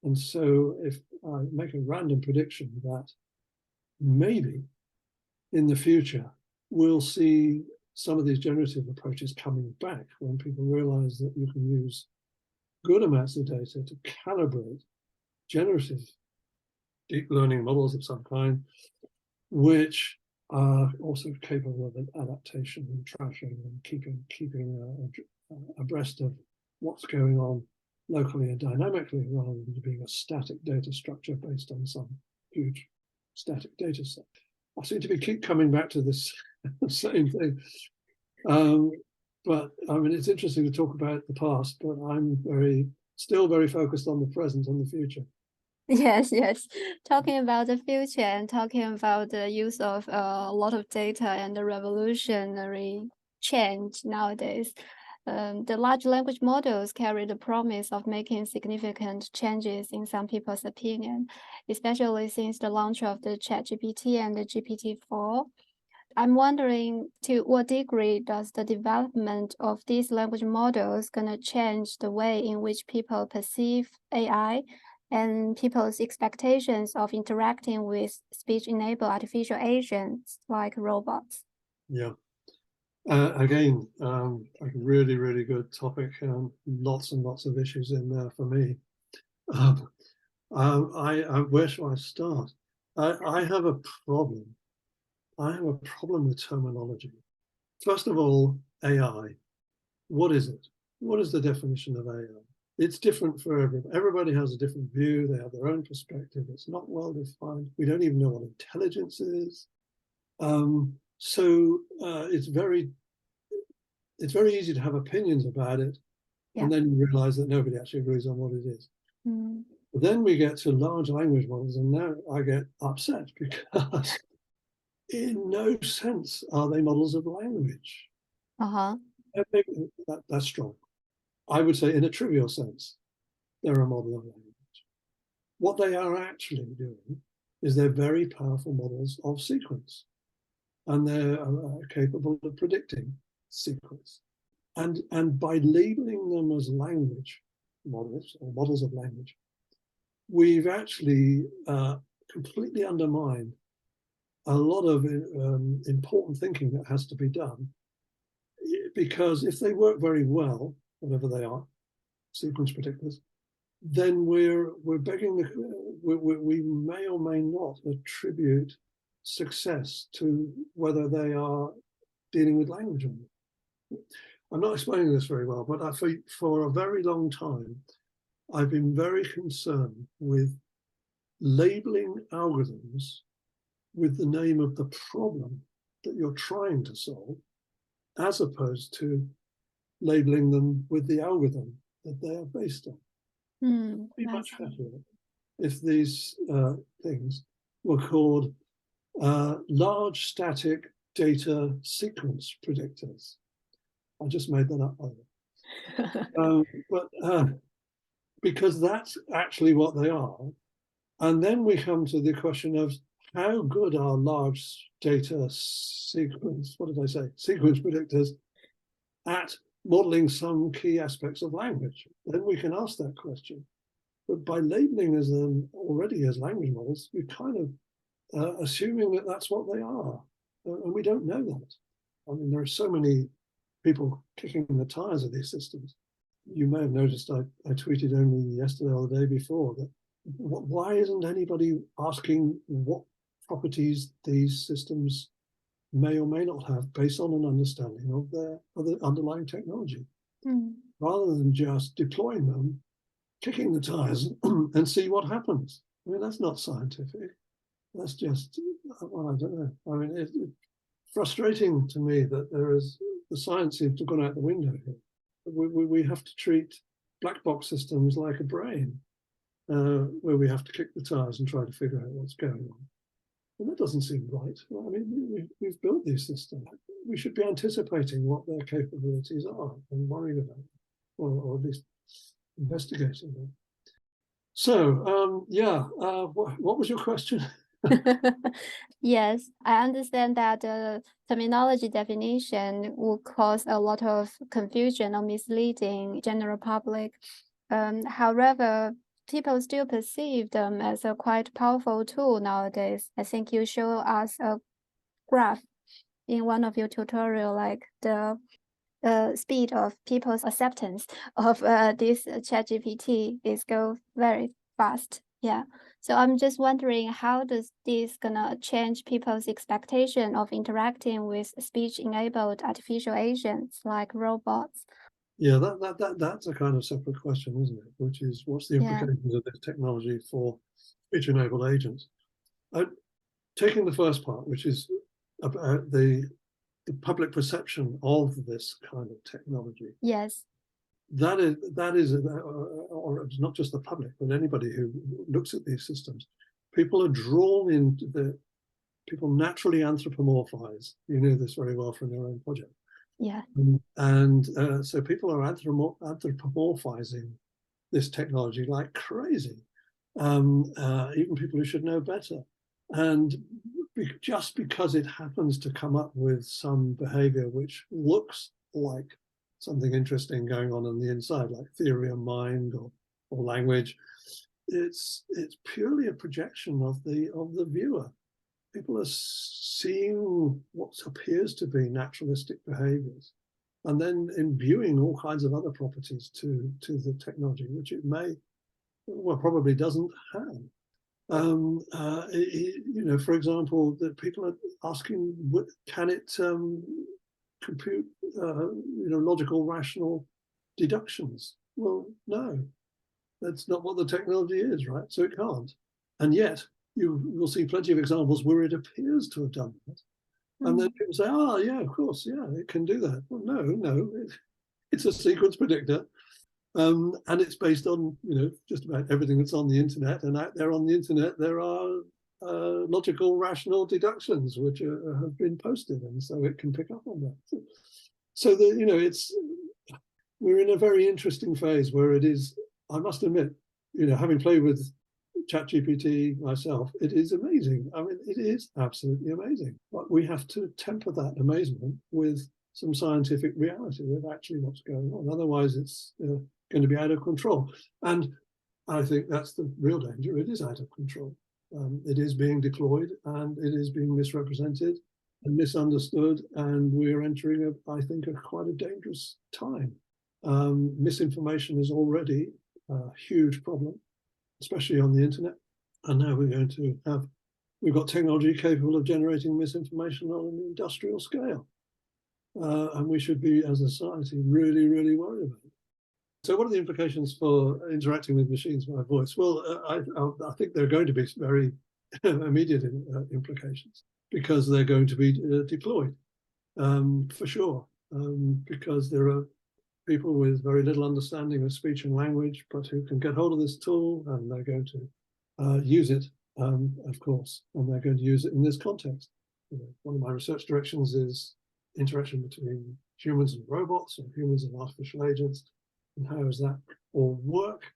And so if I make a random prediction that maybe in the future, we'll see some of these generative approaches coming back when people realize that you can use good amounts of data to calibrate generative deep learning models of some kind, which are also capable of adaptation and tracking and keeping abreast of what's going on locally and dynamically, rather than being a static data structure based on some huge static data set. I seem to keep coming back to this same thing. But I mean, it's interesting to talk about the past, but I'm still very focused on the present and the future. Yes, yes. Talking about the future and talking about the use of a lot of data and the revolutionary change nowadays. The large language models carry the promise of making significant changes in some people's opinion, especially since the launch of the ChatGPT and the GPT-4. I'm wondering, to what degree does the development of these language models gonna change the way in which people perceive AI and people's expectations of interacting with speech-enabled artificial agents like robots? Yeah. Again, a really, really good topic, and lots and lots of issues in there for me. Where shall I start? I have a problem. I have a problem with terminology. First of all, AI. What is it? What is the definition of AI? It's different for everybody. Everybody has a different view. They have their own perspective. It's not well defined. We don't even know what intelligence is. So it's very easy to have opinions about it, and then you realize that nobody actually agrees on what it is. But then we get to large language models, and now I get upset because in no sense are they models of language. That's strong. I would say in a trivial sense, they're a model of language. What they are actually doing is they're very powerful models of sequence, and they're capable of predicting sequence. And by labeling them as language models or models of language, we've actually completely undermined a lot of important thinking that has to be done. Because if they work very well, whatever they are, sequence predictors, then we're begging we may or may not attribute success to whether they are dealing with language or not. I'm not explaining this very well, but for a very long time, I've been very concerned with labeling algorithms with the name of the problem that you're trying to solve, as opposed to labeling them with the algorithm that they are based on. It'd be much better if these things were called large static data sequence predictors. I just made that up, by the way. But because that's actually what they are. And then we come to the question of how good are large data sequence predictors at modeling some key aspects of language? Then we can ask that question. But by labeling them already as language models, we're kind of assuming that that's what they are. And we don't know that. I mean, there are so many people kicking the tires of these systems. You may have noticed I tweeted only yesterday or the day before that why isn't anybody asking what properties these systems may or may not have based on an understanding of their underlying technology, rather than just deploying them, kicking the tires and see what happens. I mean, that's not scientific. That's just, well, I don't know. I mean, it's frustrating to me that the science seems to have gone out the window here. We have to treat black box systems like a brain, where we have to kick the tires and try to figure out what's going on. And that doesn't seem right. I mean, we've built these systems. We should be anticipating what their capabilities are and worrying about them, or at least investigating them. So, what was your question? Yes, I understand that the terminology definition will cause a lot of confusion or misleading general public. However, people still perceive them as a quite powerful tool nowadays. I think you show us a graph in one of your tutorial, like the speed of people's acceptance of this ChatGPT is go very fast. Yeah. So I'm just wondering, how does this gonna change people's expectation of interacting with speech-enabled artificial agents like robots? Yeah, that's a kind of separate question, isn't it? Which is, what's the implications of this technology for speech-enabled agents? Taking the first part, which is about the the public perception of this kind of technology. Yes. That is, or it's not just the public, but anybody who looks at these systems. People are drawn into people naturally anthropomorphize. You know this very well from your own project. Yeah. So people are anthropomorphizing this technology like crazy, even people who should know better. And just because it happens to come up with some behavior which looks like something interesting going on the inside, like theory of mind or language, it's purely a projection of the viewer. People are seeing what appears to be naturalistic behaviors, and then imbuing all kinds of other properties to the technology, which it probably doesn't have. You know, for example, that people are asking, can it compute, you know, logical, rational deductions? Well, no, that's not what the technology is, right? So it can't. And yet, you will see plenty of examples where it appears to have done that. And then people say, oh, yeah, of course, yeah, it can do that. Well, no, it's a sequence predictor. And it's based on, you know, just about everything that's on the internet. And out there on the internet, there are logical, rational deductions which have been posted. And so it can pick up on that. So that, you know, we're in a very interesting phase where it is, I must admit, you know, having played with ChatGPT myself, it is amazing. I mean, it is absolutely amazing. But we have to temper that amazement with some scientific reality with actually what's going on. Otherwise, it's going to be out of control. And I think that's the real danger. It is out of control. It is being deployed and it is being misrepresented and misunderstood. And we're entering, I think, quite a dangerous time. Misinformation is already a huge problem, especially on the internet. And now we're going to we've got technology capable of generating misinformation on an industrial scale. And we should be, as a society, really, really worried about it. So what are the implications for interacting with machines by voice? Well, I think there are going to be very immediate implications because they're going to be deployed, for sure, because there are people with very little understanding of speech and language, but who can get hold of this tool, and they're going to use it, of course, and they're going to use it in this context. You know, one of my research directions is interaction between humans and robots, or humans and artificial agents, and how does that all work?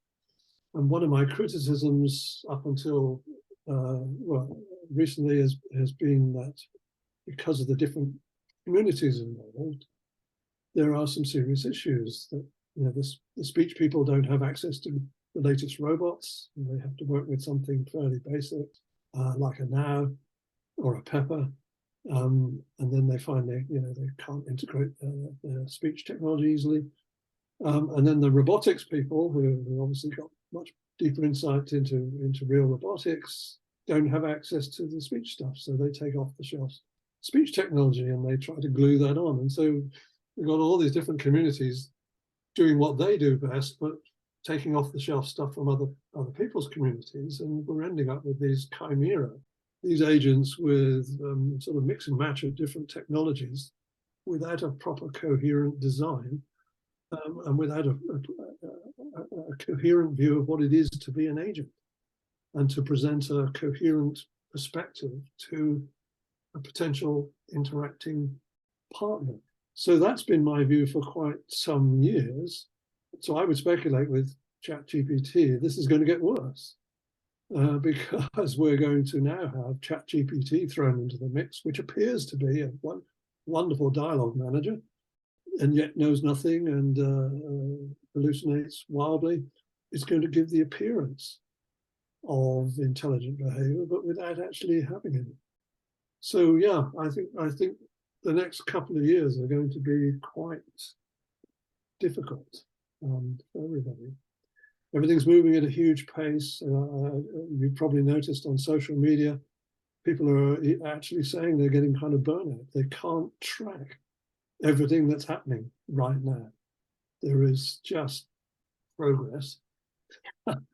And one of my criticisms up until well, recently has been that because of the different communities involved, there are some serious issues that, you know, the speech people don't have access to the latest robots, and they have to work with something fairly basic, like a Now or a Pepper. And then they find they can't integrate their speech technology easily. And then the robotics people, who obviously got much deeper insight into real robotics, don't have access to the speech stuff. So they take off the shelf speech technology and they try to glue that on. And so we've got all these different communities doing what they do best, but taking off the shelf stuff from other people's communities. And we're ending up with these chimera, these agents with sort of mix and match of different technologies without a proper coherent design, and without a coherent view of what it is to be an agent and to present a coherent perspective to a potential interacting partner. So that's been my view for quite some years. So I would speculate with ChatGPT, this is going to get worse. Because we're going to now have ChatGPT thrown into the mix, which appears to be a wonderful dialogue manager, and yet knows nothing and hallucinates wildly. It's going to give the appearance of intelligent behavior, but without actually having any. So yeah, I think the next couple of years are going to be quite difficult for everybody. Everything's moving at a huge pace. You've probably noticed on social media, people are actually saying they're getting kind of burnout. They can't track everything that's happening right now. There is just progress on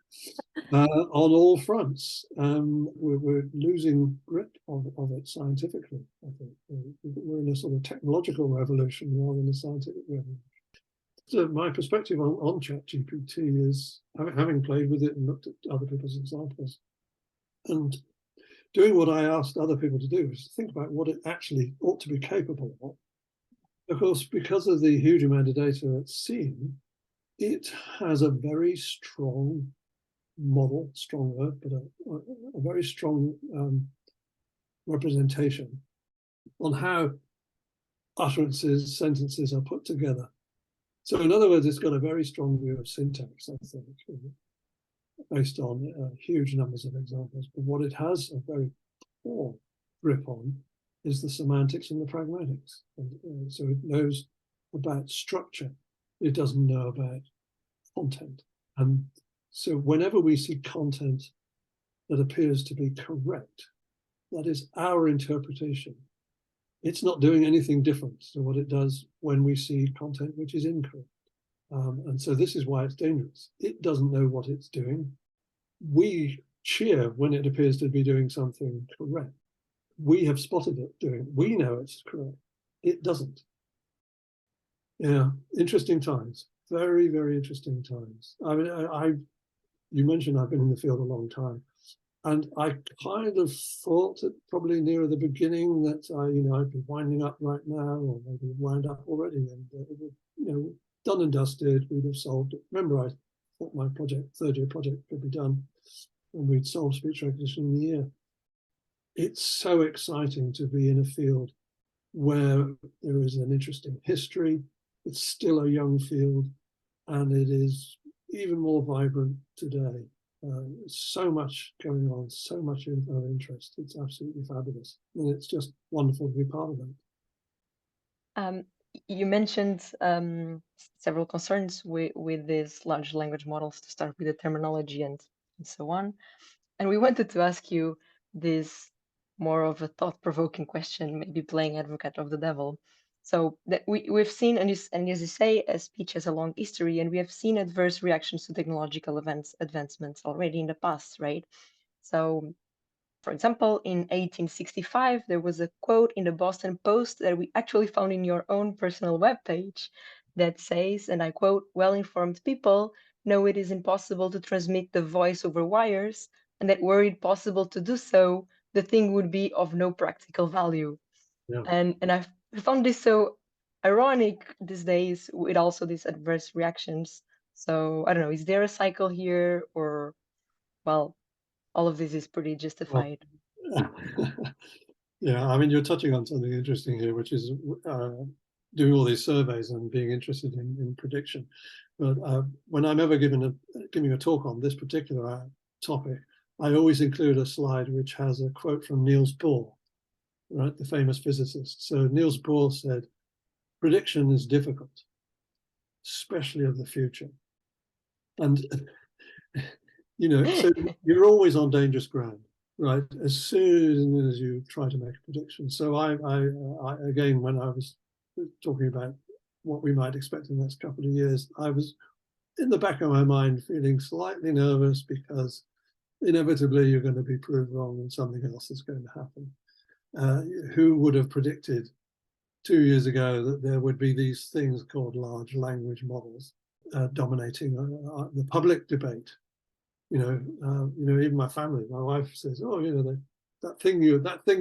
all fronts. We're losing grip of it scientifically, I think. We're in a sort of technological revolution rather than a scientific revolution. So my perspective on ChatGPT is, having played with it and looked at other people's examples, and doing what I asked other people to do, is to think about what it actually ought to be capable of. Of course, because of the huge amount of data it's seen, it has a very strong model, strong word, but a very strong representation on how utterances, sentences are put together. So in other words, it's got a very strong view of syntax, I think, based on huge numbers of examples. But what it has a very poor grip on is the semantics and the pragmatics. And, so it knows about structure. It doesn't know about content. And so whenever we see content that appears to be correct, that is our interpretation. It's not doing anything different to what it does when we see content which is incorrect. And so this is why it's dangerous. It doesn't know what it's doing. We cheer when it appears to be doing something correct. We have spotted it doing, we know it's correct. It doesn't. Yeah, interesting times. Very, very interesting times. I mean, you mentioned I've been in the field a long time. And I kind of thought that probably nearer the beginning that I'd be winding up right now, or maybe wound up already, and it would, done and dusted. We'd have solved it. Remember, I thought my third-year project could be done, and we'd solve speech recognition in a year. It's so exciting to be in a field where there is an interesting history. It's still a young field, and it is even more vibrant today. So much going on, so much interest. It's absolutely fabulous. And it's just wonderful to be part of that. You mentioned several concerns with these large language models, to start with the terminology and so on. And we wanted to ask you this more of a thought-provoking question, maybe playing advocate of the devil. So that we've seen, and as you say, speech has a long history, and we have seen adverse reactions to technological advancements already in the past, right? So, for example, in 1865, there was a quote in the Boston Post that we actually found in your own personal webpage that says, and I quote, "Well-informed people know it is impossible to transmit the voice over wires, and that were it possible to do so, the thing would be of no practical value." Yeah. And I found this so ironic these days with also these adverse reactions. So I don't know, is there a cycle here, or, well, all of this is pretty justified? Well, yeah, I mean, you're touching on something interesting here, which is doing all these surveys and being interested in prediction. But when I'm ever giving a talk on this particular topic, I always include a slide which has a quote from Niels Bohr, right, the famous physicist. So Niels Bohr said, "Prediction is difficult, especially of the future." And so you're always on dangerous ground, right? As soon as you try to make a prediction. So I again, when I was talking about what we might expect in the next couple of years, I was in the back of my mind feeling slightly nervous, because inevitably you're going to be proved wrong and something else is going to happen. Who would have predicted 2 years ago that there would be these things called large language models dominating the public debate? Even my family, my wife says, "Oh, that thing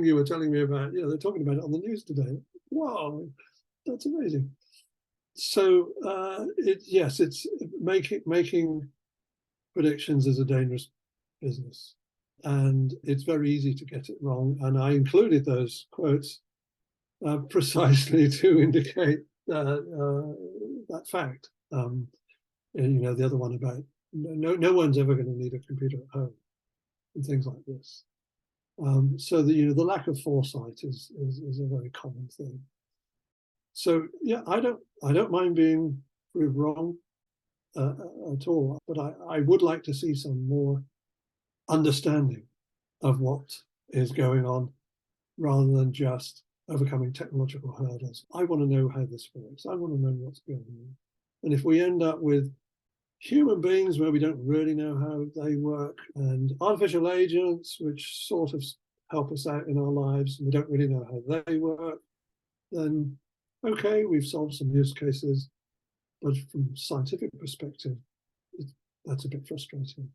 you were telling me about, they're talking about it on the news today." Wow, that's amazing. So it's making predictions is a dangerous business, and it's very easy to get it wrong. And I included those quotes precisely to indicate that fact. The other one about no one's ever going to need a computer at home, and things like this. So the lack of foresight is a very common thing. So yeah, I don't mind being proved wrong at all, but I would like to see some more understanding of what is going on, rather than just overcoming technological hurdles. I want to know how this works. I want to know what's going on. And if we end up with human beings where we don't really know how they work, and artificial agents which sort of help us out in our lives, and we don't really know how they work, then okay, we've solved some use cases, but from a scientific perspective, that's a bit frustrating.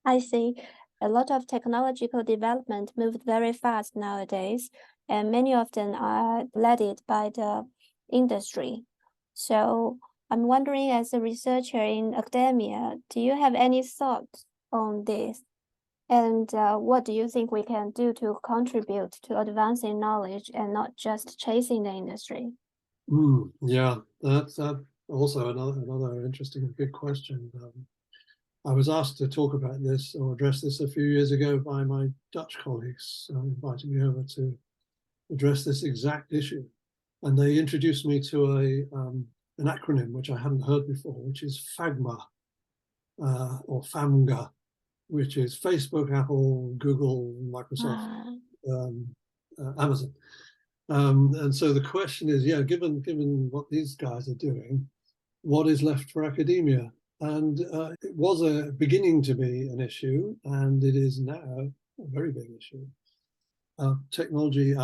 I see. A lot of technological development moved very fast nowadays, and many of them are led by the industry. So I'm wondering, as a researcher in academia, do you have any thoughts on this? And what do you think we can do to contribute to advancing knowledge and not just chasing the industry? Yeah, that's also another interesting and big question. I was asked to talk about this or address this a few years ago by my Dutch colleagues, inviting me over to address this exact issue. And they introduced me to an acronym which I hadn't heard before, which is FAGMA, or FAMGA, which is Facebook, Apple, Google, Microsoft, Amazon. And so the question is, yeah, given what these guys are doing, what is left for academia? And it was beginning to be an issue, and it is now a very big issue. Our technology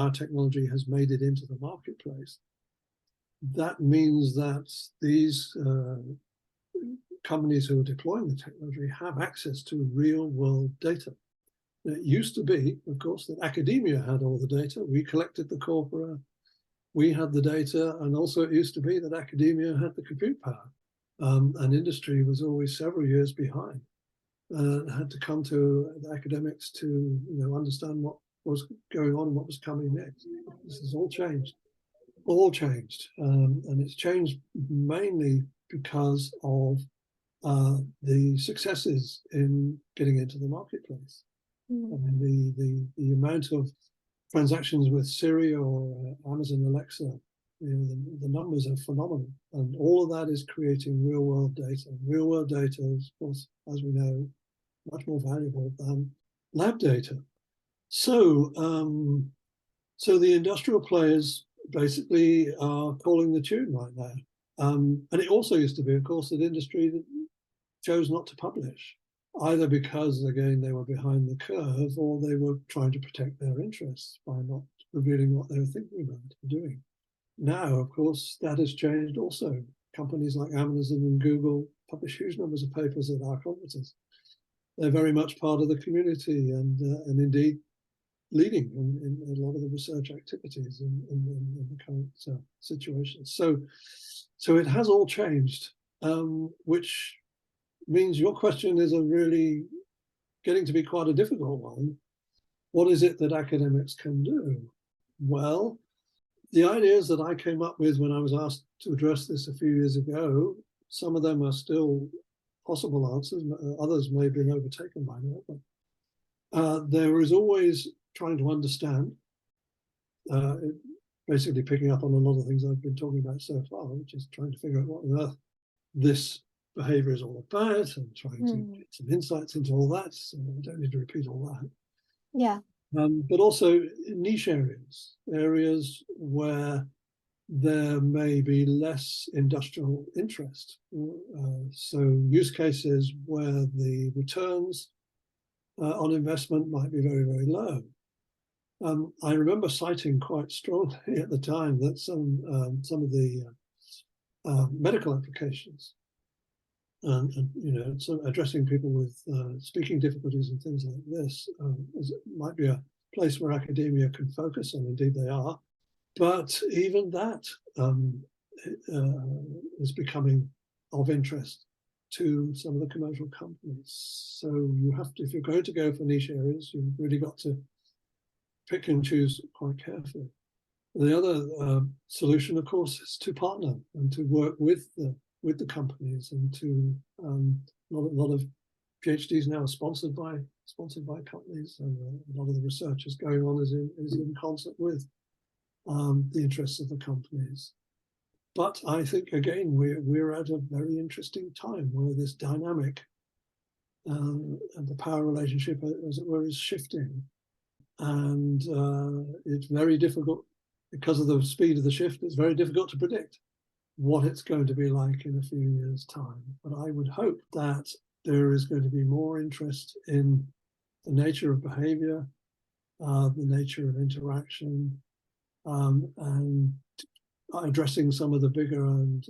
has made it into the marketplace. That means that these companies who are deploying the technology have access to real world data. It used to be, of course, that academia had all the data. We collected the corpora, we had the data, and also it used to be that academia had the compute power. And industry was always several years behind. Had to come to the academics to understand what was going on and what was coming next. This has all changed, and it's changed mainly because of the successes in getting into the marketplace. I mean, the amount of transactions with Siri or Amazon Alexa, the numbers are phenomenal, and all of that is creating real world data. Real world data is, of course, as we know, much more valuable than lab data. So, so the industrial players basically are calling the tune right now. And it also used to be, of course, that industry that chose not to publish, either because, again, they were behind the curve, or they were trying to protect their interests by not revealing what they were thinking about doing. Now, of course, that has changed also. Companies like Amazon and Google publish huge numbers of papers at our conferences. They're very much part of the community, and indeed leading in a lot of the research activities in the current situation. So it has all changed, which means your question is a really getting to be quite a difficult one. What is it that academics can do? Well, the ideas that I came up with when I was asked to address this a few years ago, some of them are still possible answers, others may have been overtaken by now, but there is always trying to understand, basically picking up on a lot of things I've been talking about so far, which is trying to figure out what on earth this behavior is all about, and trying to get some insights into all that. So I don't need to repeat all that. Yeah. But also niche areas where there may be less industrial interest. So use cases where the returns on investment might be very, very low. I remember citing quite strongly at the time that some of the medical applications, and so addressing people with speaking difficulties and things like this might be a place where academia can focus, and indeed they are. But even that is becoming of interest to some of the commercial companies. So you have to, if you're going to go for niche areas, you've really got to pick and choose quite carefully. The other solution, of course, is to partner and to work with the companies, and to a lot of PhDs now are sponsored by companies, and a lot of the research is going on is in concert with the interests of the companies. But I think, again, we're at a very interesting time where this dynamic and the power relationship, as it were, is shifting, and it's very difficult because of the speed of the shift. It's very difficult to predict what it's going to be like in a few years' time. But I would hope that there is going to be more interest in the nature of behavior, the nature of interaction, and addressing some of the bigger and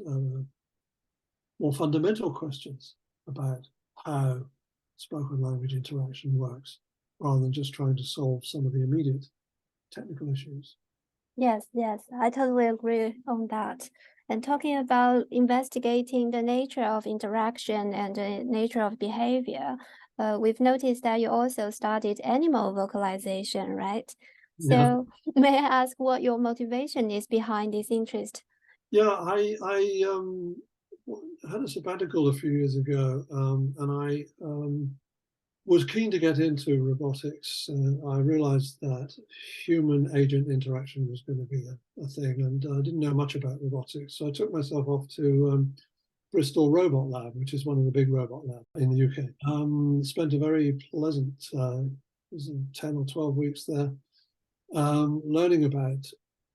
more fundamental questions about how spoken language interaction works, rather than just trying to solve some of the immediate technical issues. Yes, I totally agree on that. And talking about investigating the nature of interaction and the nature of behavior, we've noticed that you also studied animal vocalization, right? So may I ask what your motivation is behind this interest? Yeah, I had a sabbatical a few years ago, and I was keen to get into robotics. I realized that human agent interaction was going to be a thing, and I didn't know much about robotics. So I took myself off to Bristol Robot Lab, which is one of the big robot labs in the UK. Spent a very pleasant 10 or 12 weeks there, learning about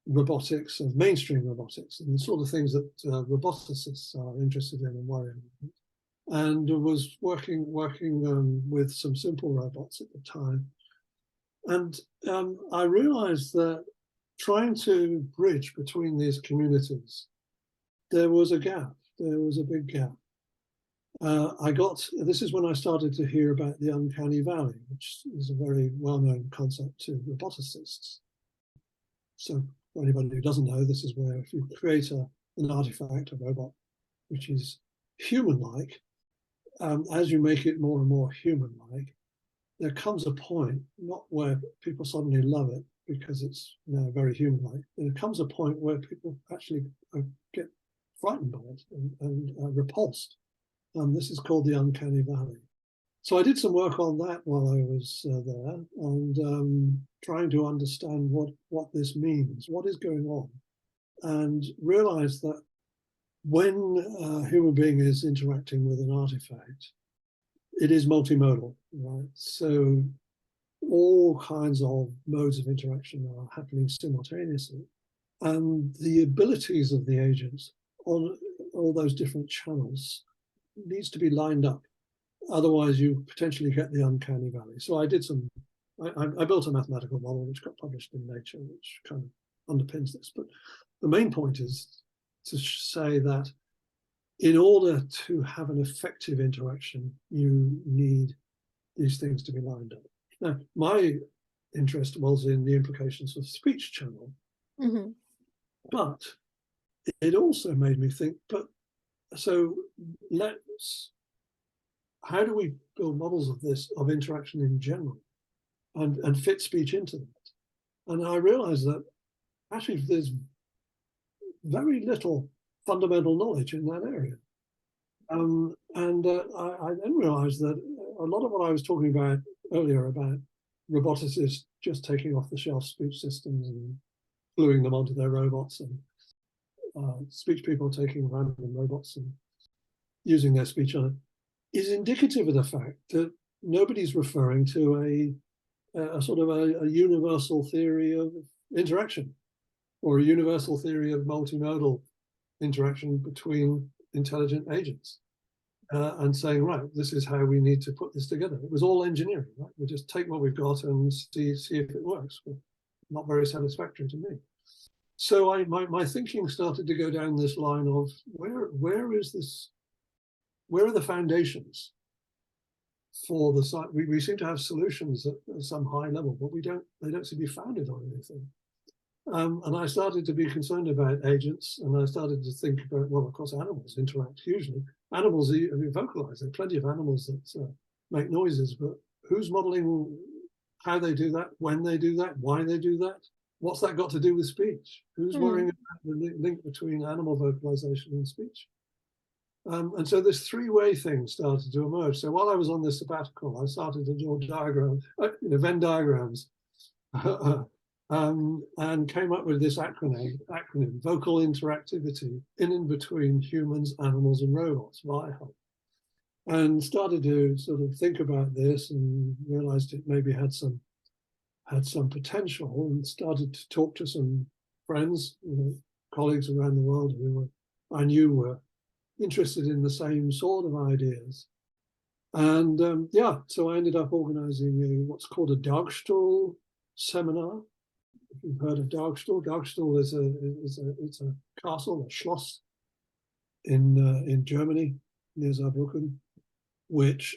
robotics and mainstream robotics and the sort of things that roboticists are interested in and worrying about. And was working with some simple robots at the time. And I realized that trying to bridge between these communities, there was a gap. There was a big gap. This is when I started to hear about the uncanny valley, which is a very well-known concept to roboticists. So for anybody who doesn't know, this is where if you create an artifact, a robot, which is human-like, as you make it more and more human-like, there comes a point, not where people suddenly love it because it's very human-like. There comes a point where people actually get frightened by it and repulsed. This is called the uncanny valley. So I did some work on that while I was there, and trying to understand what this means, what is going on, and realized that when a human being is interacting with an artifact, it is multimodal, right? So all kinds of modes of interaction are happening simultaneously. And the abilities of the agents on all those different channels needs to be lined up. Otherwise, you potentially get the uncanny valley. So I built a mathematical model which got published in Nature, which kind of underpins this. But the main point is to say that in order to have an effective interaction, you need these things to be lined up. Now, my interest was in the implications of speech channel, but it also made me think, how do we build models of this, of interaction in general, and fit speech into that? And I realized that actually there's very little fundamental knowledge in that area. I then realized that a lot of what I was talking about earlier about roboticists just taking off-the-shelf speech systems and gluing them onto their robots, and speech people taking random robots and using their speech on it, is indicative of the fact that nobody's referring to a sort of a universal theory of interaction, or a universal theory of multimodal interaction between intelligent agents, and saying, right, this is how we need to put this together. It was all engineering, right? We just take what we've got and see if it works. But not very satisfactory to me. So my thinking started to go down this line of where is this? Where are the foundations for the site? We seem to have solutions at some high level, but they don't seem to be founded on anything. And I started to be concerned about agents, and I started to think about, well, of course, animals interact hugely. Animals vocalize. There are plenty of animals that make noises, but who's modeling how they do that, when they do that, why they do that? What's that got to do with speech? Who's worrying about the link between animal vocalization and speech? And so this three-way thing started to emerge. So while I was on this sabbatical, I started to draw diagrams, Venn diagrams, and came up with this acronym, vocal interactivity in and between humans, animals, and robots, VIHO. And started to sort of think about this and realized it maybe had some potential, and started to talk to some friends, colleagues around the world who I knew were interested in the same sort of ideas. And so I ended up organizing what's called a Dagstuhl seminar, if you've heard of Dagstuhl is a castle, a Schloss in Germany near Saarbrücken, which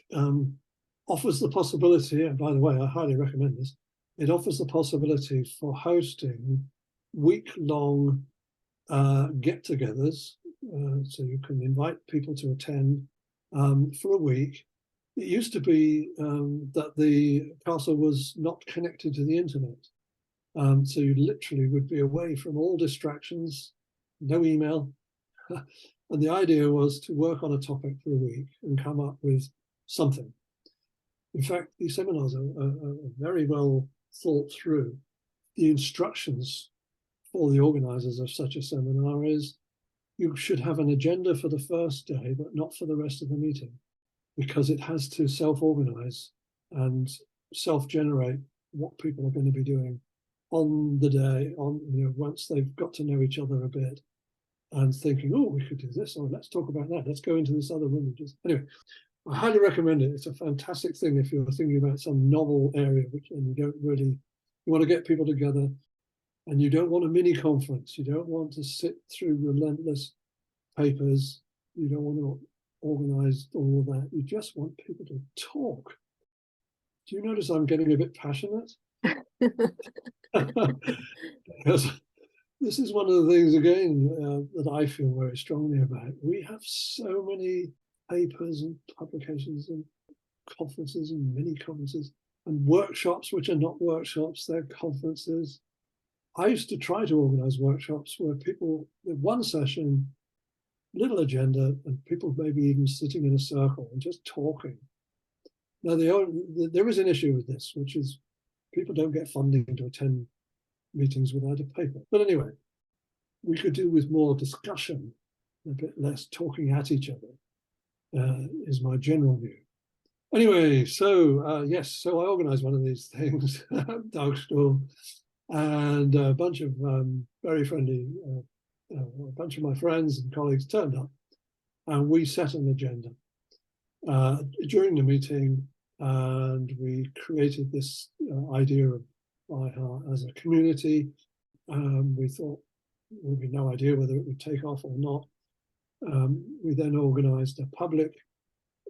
offers the possibility, and by the way, I highly recommend this, it offers the possibility for hosting week-long get-togethers, so you can invite people to attend for a week. It used to be that the castle was not connected to the internet. So you literally would be away from all distractions, no email. And the idea was to work on a topic for a week and come up with something. In fact, these seminars are very well thought through. The instructions for the organizers of such a seminar is you should have an agenda for the first day, but not for the rest of the meeting, because it has to self-organize and self-generate what people are going to be doing on the day, once they've got to know each other a bit and thinking, oh, we could do this, or let's talk about that, let's go into this other room. Anyway, I highly recommend it. It's a fantastic thing if you're thinking about some novel area and you want to get people together, and you don't want a mini conference. You don't want to sit through relentless papers. You don't want to organize all of that. You just want people to talk. Do you notice I'm getting a bit passionate? Because this is one of the things, again, that I feel very strongly about. We have so many papers and publications and conferences and mini conferences and workshops, which are not workshops, they're conferences. I used to try to organize workshops where people, with one session, little agenda, and people maybe even sitting in a circle and just talking. Now, there is an issue with this, which is people don't get funding to attend meetings without a paper. But anyway, we could do with more discussion, a bit less talking at each other, is my general view. Anyway, so yes, so I organized one of these things, Dagstuhl, and a bunch of very friendly, a bunch of my friends and colleagues turned up, and we set an agenda during the meeting, and we created this idea of ViHA as a community. We thought there would be no idea whether it would take off or not. We then organized a public,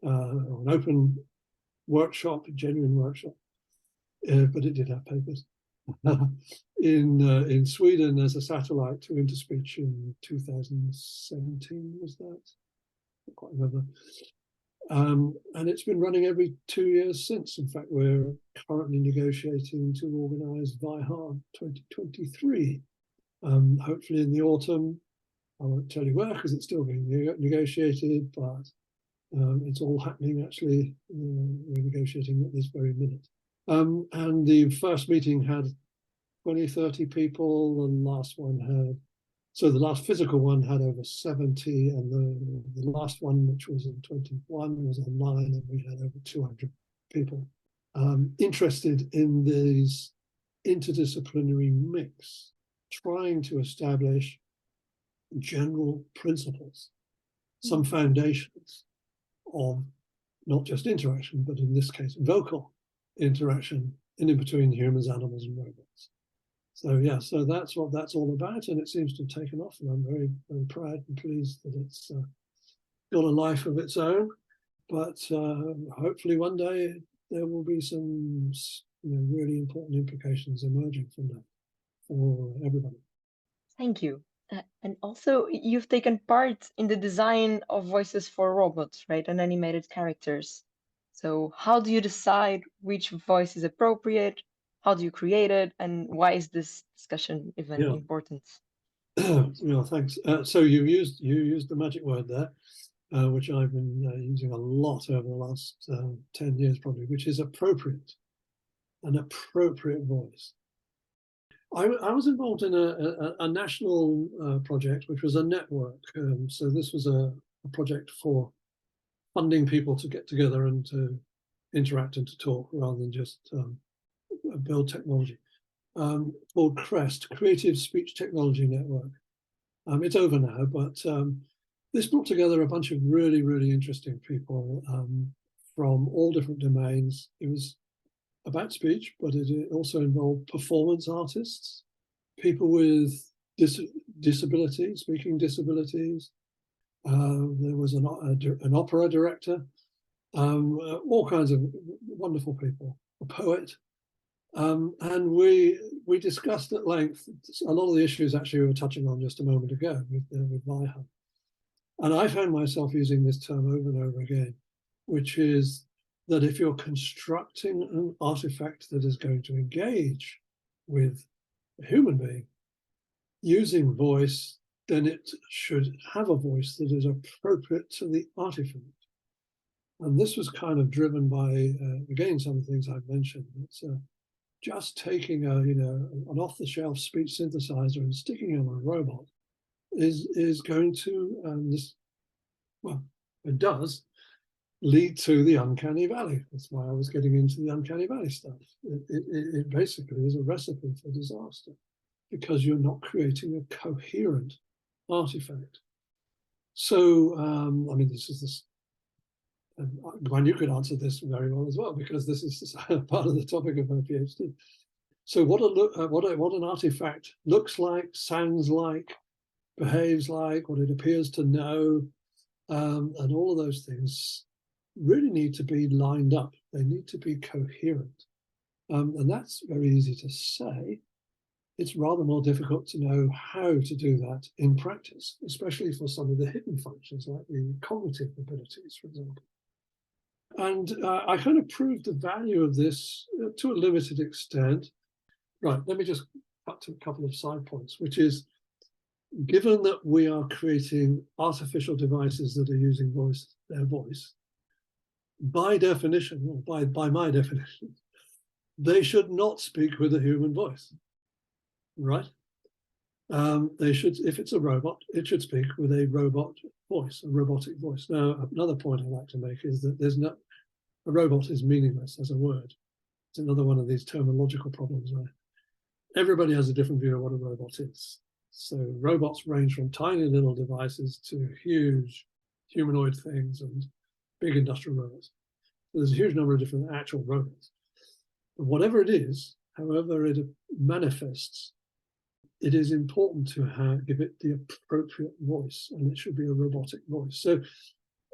an open workshop, a genuine workshop, but it did have papers. In Sweden as a satellite to InterSpeech in 2017, was that? I can't remember. And it's been running every 2 years since. In fact, we're currently negotiating to organize ViHA 2023. Hopefully in the autumn. I won't tell you where because it's still being negotiated, but it's all happening actually. We're negotiating at this very minute. And the first meeting had 20, 30 people. The last one had, so the last physical one had over 70, and the last one, which was in 21, was online, and we had over 200 people interested in this interdisciplinary mix, trying to establish general principles, some foundations of not just interaction, but in this case, vocal interaction in between humans, animals, and robots. So yeah, so that's what that's all about, and it seems to have taken off, and I'm very, very proud and pleased that it's got a life of its own. But hopefully one day there will be some really important implications emerging from that for everybody. Thank you. And also, you've taken part in the design of voices for robots, right, and animated characters. So how do you decide which voice is appropriate? How do you create it? And why is this discussion even important? Yeah, thanks. So you used the magic word there, which I've been using a lot over the last 10 years probably, which is appropriate, an appropriate voice. I was involved in a national project, which was a network. So this was a project for funding people to get together and to interact and to talk rather than just build technology, called CREST, Creative Speech Technology Network. It's over now, but this brought together a bunch of really, really interesting people from all different domains. It was about speech, but it also involved performance artists, people with disabilities, speaking disabilities. There was an opera director, all kinds of wonderful people, a poet. And we discussed at length a lot of the issues actually we were touching on just a moment ago with VIHA. And I found myself using this term over and over again, which is that if you're constructing an artifact that is going to engage with a human being using voice, then it should have a voice that is appropriate to the artifact. And this was kind of driven by, again, some of the things I've mentioned. It's just taking an off-the-shelf speech synthesizer and sticking it on a robot is going to, it does lead to the uncanny valley. That's why I was getting into the uncanny valley stuff. It basically is a recipe for disaster because you're not creating a coherent artifact. So, I mean, this is this. Gwen, you could answer this very well as well, because this is part of the topic of my PhD. So what an artifact looks like, sounds like, behaves like, what it appears to know, and all of those things really need to be lined up. They need to be coherent. And that's very easy to say. It's rather more difficult to know how to do that in practice, especially for some of the hidden functions like the cognitive abilities, for example. And I kind of proved the value of this to a limited extent. Right, let me just cut to a couple of side points, which is, given that we are creating artificial devices that are using their voice, by definition, or by my definition, they should not speak with a human voice, right? They should, if it's a robot, it should speak with a robot voice, a robotic voice. Now, another point I'd like to make is that a robot is meaningless as a word. It's another one of these terminological problems where everybody has a different view of what a robot is. So robots range from tiny little devices to huge humanoid things and big industrial robots. There's a huge number of different actual robots. But whatever it is, however it manifests, it is important to give it the appropriate voice, and it should be a robotic voice. So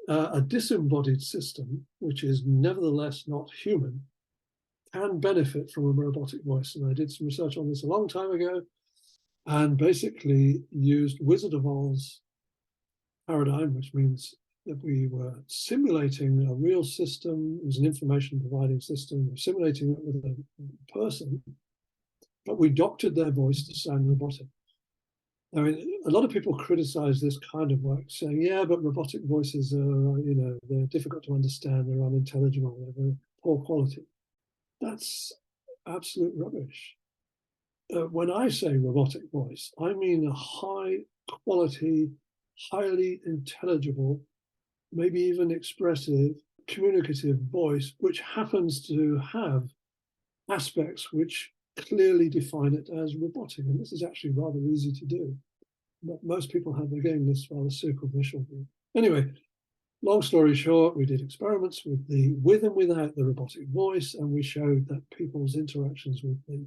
a disembodied system, which is nevertheless not human, can benefit from a robotic voice. And I did some research on this a long time ago and basically used Wizard of Oz paradigm, which means that we were simulating a real system. It was an information providing system. We're simulating it with a person, but we doctored their voice to sound robotic. I mean, a lot of people criticize this kind of work, saying, yeah, but robotic voices are, they're difficult to understand, they're unintelligible, they're poor quality. That's absolute rubbish. When I say robotic voice, I mean a high quality, highly intelligible, maybe even expressive, communicative voice, which happens to have aspects which clearly define it as robotic. And this is actually rather easy to do. But most people have, again, this rather superficial view. Anyway, long story short, we did experiments with and without the robotic voice, and we showed that people's interactions with the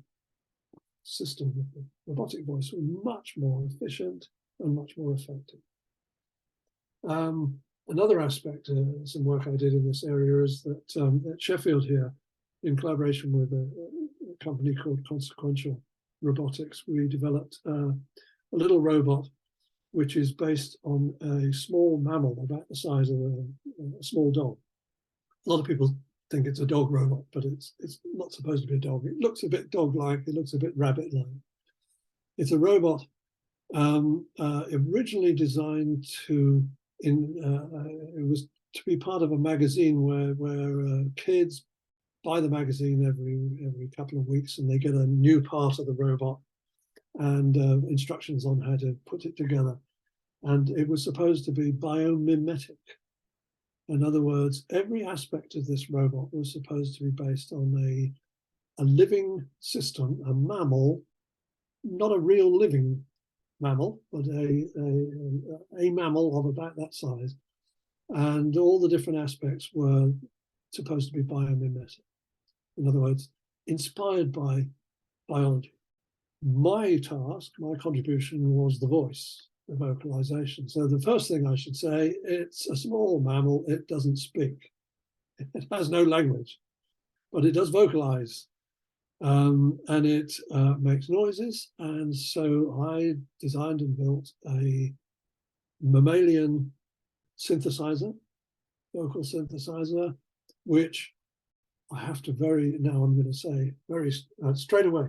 system with the robotic voice were much more efficient and much more effective. Another aspect, some work I did in this area, is that at Sheffield here, in collaboration with a company called Consequential Robotics, we developed a little robot which is based on a small mammal about the size of a small dog. A lot of people think it's a dog robot, but it's not supposed to be a dog. It looks a bit dog-like, it looks a bit rabbit-like. It's a robot originally designed it was to be part of a magazine where kids buy the magazine every couple of weeks, and they get a new part of the robot and instructions on how to put it together. And it was supposed to be biomimetic. In other words, every aspect of this robot was supposed to be based on a living system, a mammal, not a real living mammal, but a mammal of about that size. And all the different aspects were supposed to be biomimetic. In other words, inspired by biology. my task, my contribution was the voice, the vocalization. So the first thing I should say, it's a small mammal, it doesn't speak. It has no language, but it does vocalize. And it makes noises. And so I designed and built a mammalian synthesizer, vocal synthesizer, which I have to now I'm going to say very straight away,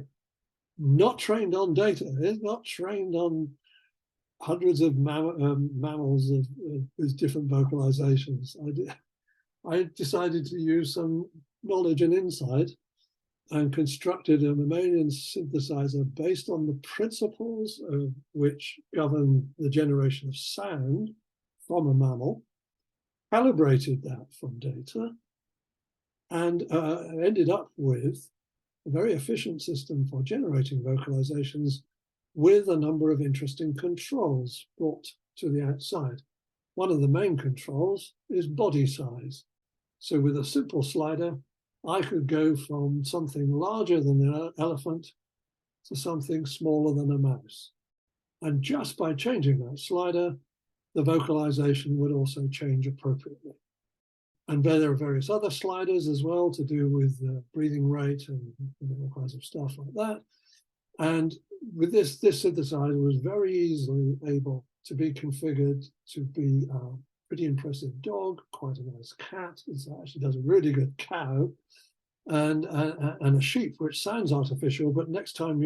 not trained on data. It's not trained on hundreds of mammals with different vocalizations. I decided to use some knowledge and insight and constructed a mammalian synthesizer based on the principles of which govern the generation of sound from a mammal, calibrated that from data, and ended up with a very efficient system for generating vocalizations with a number of interesting controls brought to the outside. One of the main controls is body size. So with a simple slider, I could go from something larger than an elephant to something smaller than a mouse. And just by changing that slider, the vocalization would also change appropriately. And there are various other sliders as well to do with breathing rate and all kinds of stuff like that. And with this synthesizer was very easily able to be configured to be a pretty impressive dog, quite a nice cat. It actually does a really good cow, and a sheep, which sounds artificial, but the next time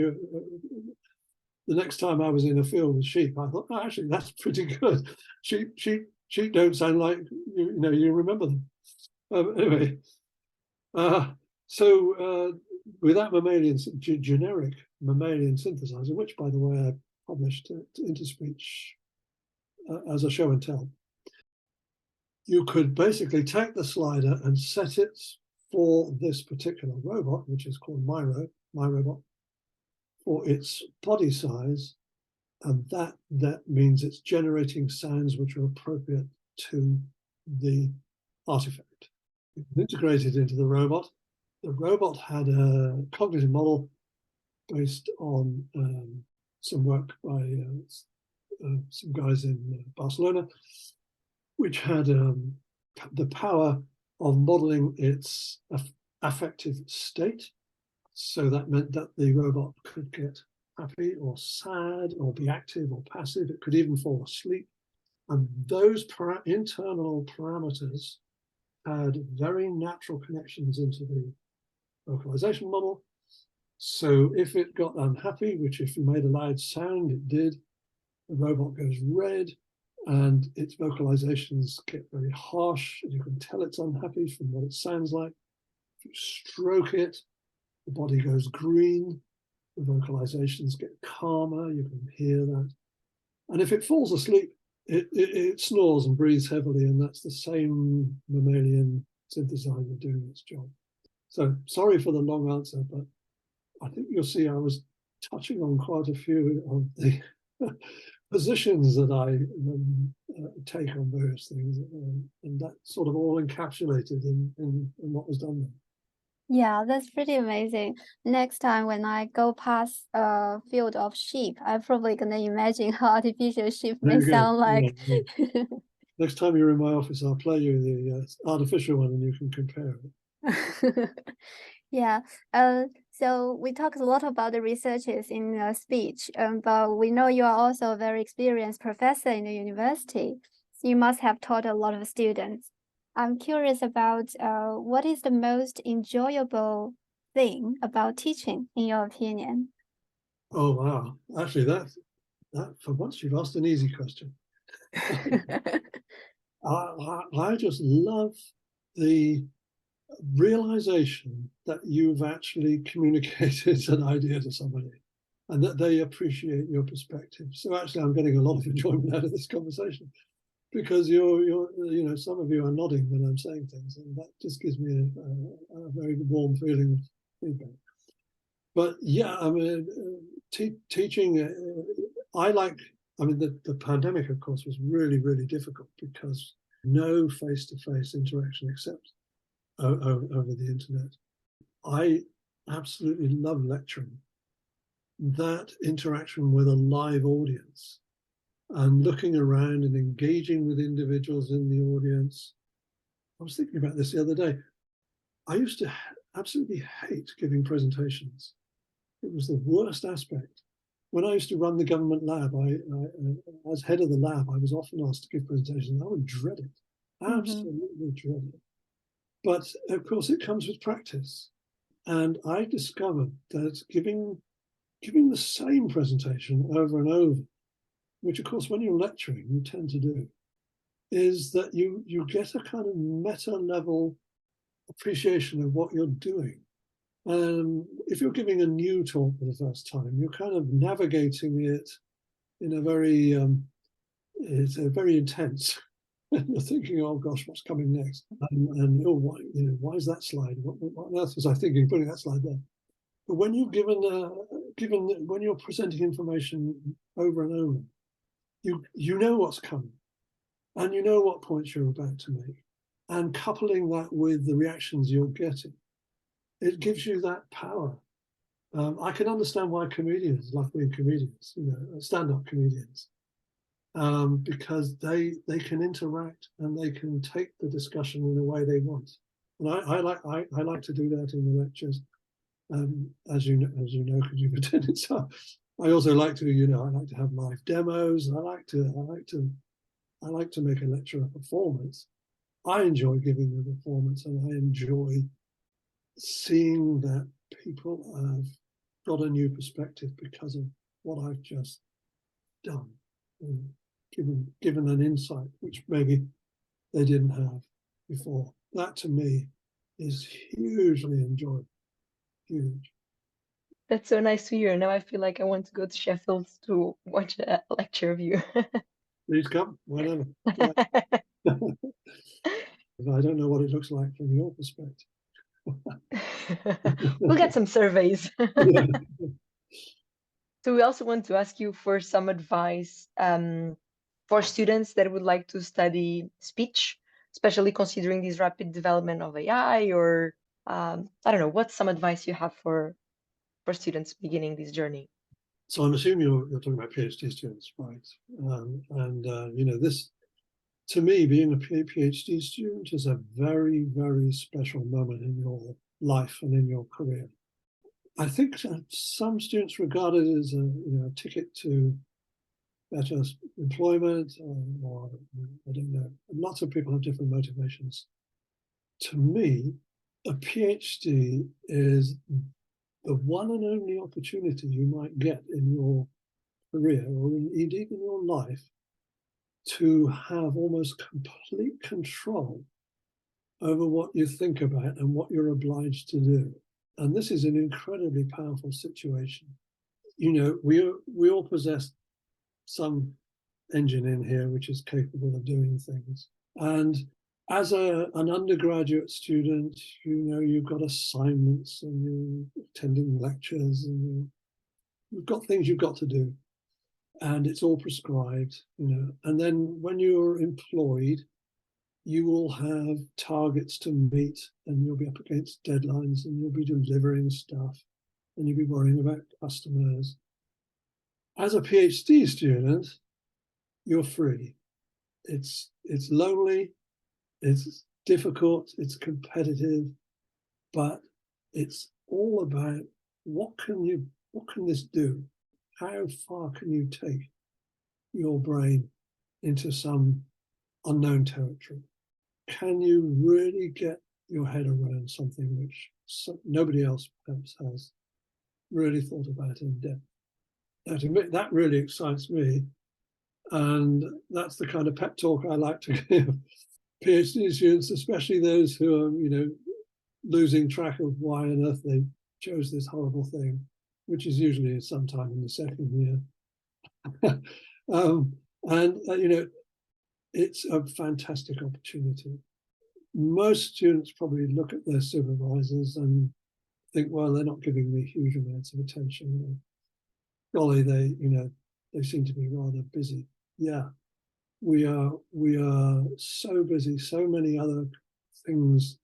I was in a field with sheep, I thought, oh, actually, that's pretty good. Sheep don't sound like you remember them. Anyway, so with that generic mammalian synthesizer, which, by the way, I published into Speech as a show and tell, you could basically take the slider and set it for this particular robot, which is called my robot, for its body size, and that means it's generating sounds which are appropriate to the artifact. It was integrated into the robot. The robot had a cognitive model based on some work by some guys in Barcelona, which had the power of modeling its affective state. So that meant that the robot could get happy or sad or be active or passive. It could even fall asleep. And those internal parameters had very natural connections into the vocalization model. So if it got unhappy, which if you made a loud sound, it did, the robot goes red and its vocalizations get very harsh. You can tell it's unhappy from what it sounds like. If you stroke it, the body goes green, the vocalizations get calmer, you can hear that. And if it falls asleep, it snores and breathes heavily, and that's the same mammalian synthesizer doing its job. So sorry for the long answer, but I think you'll see I was touching on quite a few of the positions that I take on various things, and that sort of all encapsulated in what was done there. Yeah, that's pretty amazing. Next time when I go past a field of sheep, I'm probably gonna imagine how artificial sheep may sound like. Yeah. Next time you're in my office, I'll play you the artificial one and you can compare it. Yeah. So we talked a lot about the researches in speech, but we know you are also a very experienced professor in the university. So you must have taught a lot of students. I'm curious about what is the most enjoyable thing about teaching, in your opinion? Oh, wow. Actually, that for once you've asked an easy question. I just love the realization that you've actually communicated an idea to somebody and that they appreciate your perspective. So actually, I'm getting a lot of enjoyment out of this conversation, because you're some of you are nodding when I'm saying things, and that just gives me a very warm feeling of feedback. But yeah, I mean, teaching, the pandemic, of course, was really, really difficult because no face-to-face interaction except over the internet. I absolutely love lecturing. that interaction with a live audience and looking around and engaging with individuals in the audience. I was thinking about this the other day. I used to absolutely hate giving presentations. It was the worst aspect. When I used to run the government lab, as head of the lab, I was often asked to give presentations. I would dread it, absolutely dread it. But of course, it comes with practice. And I discovered that giving the same presentation over and over, which of course, when you're lecturing, you tend to do, is that you get a kind of meta level appreciation of what you're doing. If you're giving a new talk for the first time, you're kind of navigating it in a very, it's very intense. You're thinking, oh gosh, what's coming next? And oh, why is that slide? What on earth was I thinking putting that slide there? But when you're when you're presenting information over and over, you know what's coming, and you know what points you're about to make, and coupling that with the reactions you're getting, it gives you that power. I can understand why comedians like being comedians, stand-up comedians, because they can interact and they can take the discussion in the way they want. And I like to do that in the lectures, as you know, because you've attended. So I also like to, I like to have live demos. I like to make a lecture a performance. I enjoy giving the performance, and I enjoy seeing that people have got a new perspective because of what I've just done, and given an insight which maybe they didn't have before. That to me is hugely enjoyable. Huge. That's so nice to hear. Now I feel like I want to go to Sheffield to watch a lecture of you. Please come, whenever. I don't know what it looks like from your perspective. We'll get some surveys. Yeah. So we also want to ask you for some advice for students that would like to study speech, especially considering this rapid development of AI, or I don't know, what's some advice you have for students beginning this journey? So I'm assuming you're talking about PhD students, right? This, to me, being a PhD student is a very, very special moment in your life and in your career. I think some students regard it as a ticket to better employment, or I don't know. Lots of people have different motivations. To me, a PhD is the one and only opportunity you might get in your career, or indeed in your life, to have almost complete control over what you think about and what you're obliged to do. And this is an incredibly powerful situation. We all possess some engine in here which is capable of doing things. And as an undergraduate student, you've got assignments and you're attending lectures and you've got things you've got to do, and it's all prescribed, And then when you're employed, you will have targets to meet, and you'll be up against deadlines, and you'll be delivering stuff, and you'll be worrying about customers. As a PhD student, you're free. It's lonely, it's difficult, it's competitive, but it's all about what can this do? How far can you take your brain into some unknown territory? Can you really get your head around something which nobody else perhaps has really thought about in depth? Now, to me, that really excites me, and that's the kind of pep talk I like to give PhD students, especially those who are, losing track of why on earth they chose this horrible thing, which is usually sometime in the second year. It's a fantastic opportunity. Most students probably look at their supervisors and think, well, they're not giving me huge amounts of attention. Golly, they seem to be rather busy. Yeah, we are so busy, so many other things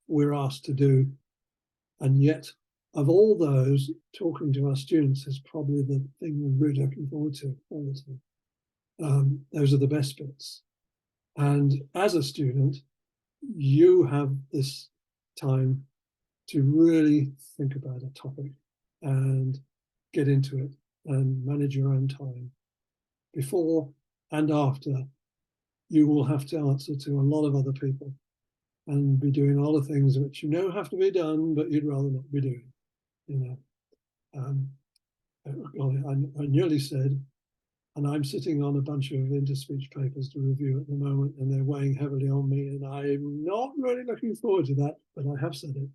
we're asked to do, and yet of all those, talking to our students is probably the thing we're really looking forward to all the time. Those are the best bits. And as a student, you have this time to really think about a topic and get into it and manage your own time. Before and after, you will have to answer to a lot of other people and be doing all the things which you know have to be done, but you'd rather not be doing. You know, I nearly said, and I'm sitting on a bunch of interspeech papers to review at the moment, and they're weighing heavily on me, and I'm not really looking forward to that, but I have said it.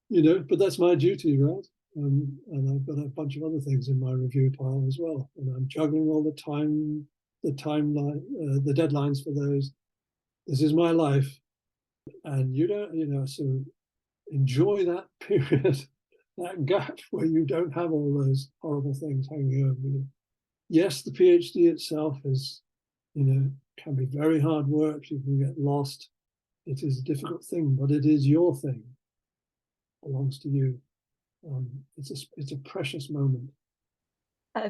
You know, but that's my duty, right? And I've got a bunch of other things in my review pile as well, and I'm juggling all the time, the timeline, the deadlines for those. This is my life, and you don't, you know, so enjoy that period, that gap where you don't have all those horrible things hanging over you. Yes, the PhD itself is, you know, can be very hard work. You can get lost. It is a difficult thing, but it is your thing. It belongs to you. It's a precious moment.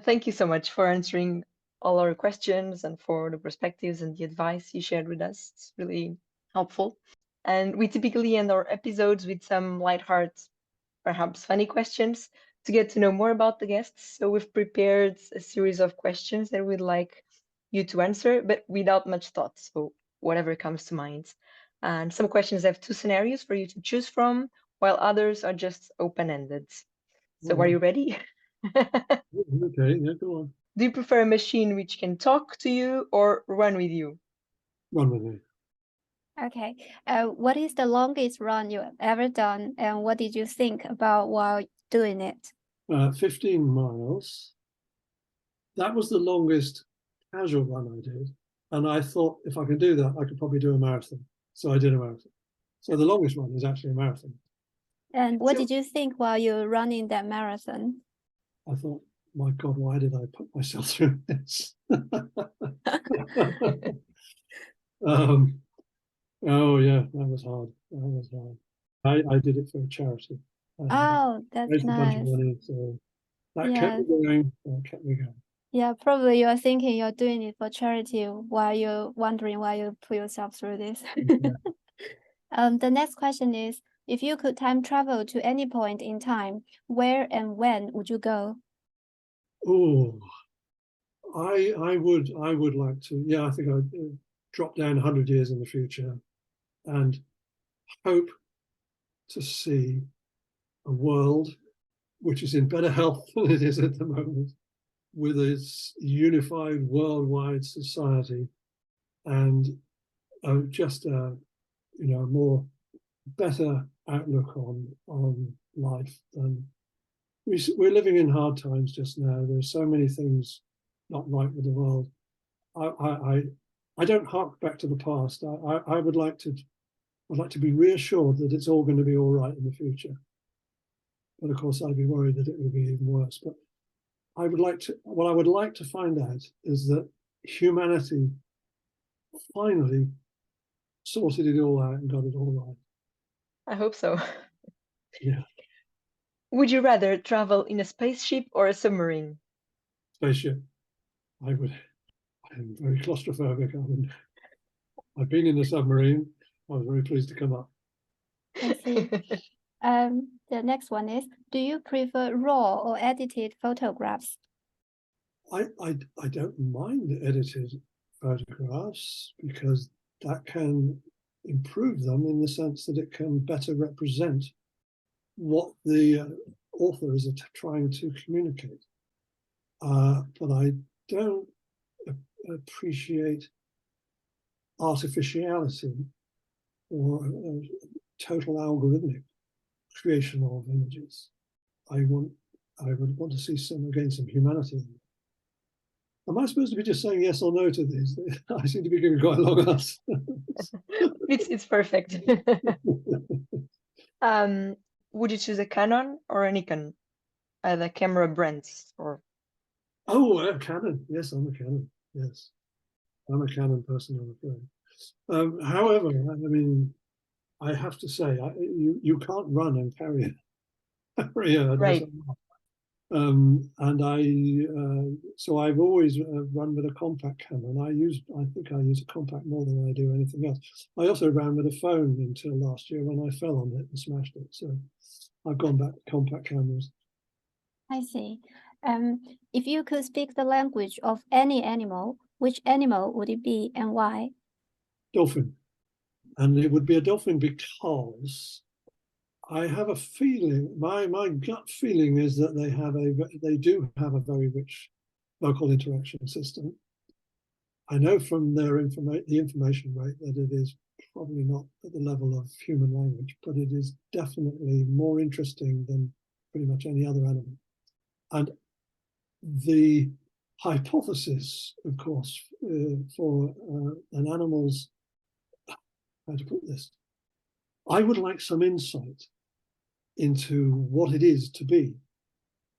Thank you so much for answering all our questions and for the perspectives and the advice you shared with us. It's really helpful. And we typically end our episodes with some lighthearted, perhaps funny questions to get to know more about the guests. So we've prepared a series of questions that we'd like you to answer, but without much thought. So whatever comes to mind. And some questions have two scenarios for you to choose from, while others are just open-ended. So are you ready? Okay, yeah, go on. Do you prefer a machine which can talk to you or run with you? Run with me. Okay. What is the longest run you have ever done, and what did you think about while doing it? 15 miles. That was the longest casual run I did. And I thought if I could do that, I could probably do a marathon. So I did a marathon. So the longest run is actually a marathon. And what So- did you think while you were running that marathon? I thought, my God, why did I put myself through this? Oh yeah, that was hard. That was hard. I did it for a charity. Oh, that's Raised a bunch of nice. money, so that Yeah. kept me going. That kept me going. Yeah, probably you are thinking you're doing it for charity while you're wondering why you put yourself through this. The next question is, if you could time travel to any point in time, where and when would you go? Oh, I would like to. Yeah, I think I'd drop down 100 years in the future, and hope to see a world which is in better health than it is at the moment, with its unified worldwide society, and just a more better outlook on life than we're living in hard times just now. There's so many things not right with the world. I don't hark back to the past. I would like to be reassured that it's all going to be all right in the future. But of course, I'd be worried that it would be even worse. But what I would like to find out is that humanity finally sorted it all out and got it all right. I hope so. Yeah. Would you rather travel in a spaceship or a submarine? Spaceship. I'm very claustrophobic. I've been in a submarine. I was very pleased to come up. I see. The next one is, do you prefer raw or edited photographs? I don't mind edited photographs because that can improve them in the sense that it can better represent what the author is trying to communicate. But I don't appreciate artificiality or total algorithmic creation of images. I would want to see some humanity. Am I supposed to be just saying yes or no to these? I seem to be giving quite a long answer. It's perfect. Would you choose a Canon or a Nikon? The camera brands or? Oh, a Canon. Yes, I'm a Canon. Yes, I'm a Canon person, I'm afraid. However, I mean, I have to say, you can't run and carry Yeah, Right. and so I've always run with a compact camera, and I think I use a compact more than I do anything else. I also ran with a phone until last year when I fell on it and smashed it. So I've gone back to compact cameras. I see. If you could speak the language of any animal, which animal would it be and why? Dolphin. And it would be a dolphin because I have a feeling, my gut feeling is that they do have a very rich vocal interaction system. I know from the information rate that it is probably not at the level of human language, but it is definitely more interesting than pretty much any other animal. And the hypothesis, of course, for an animal's, how to put this, I would like some insight into what it is to be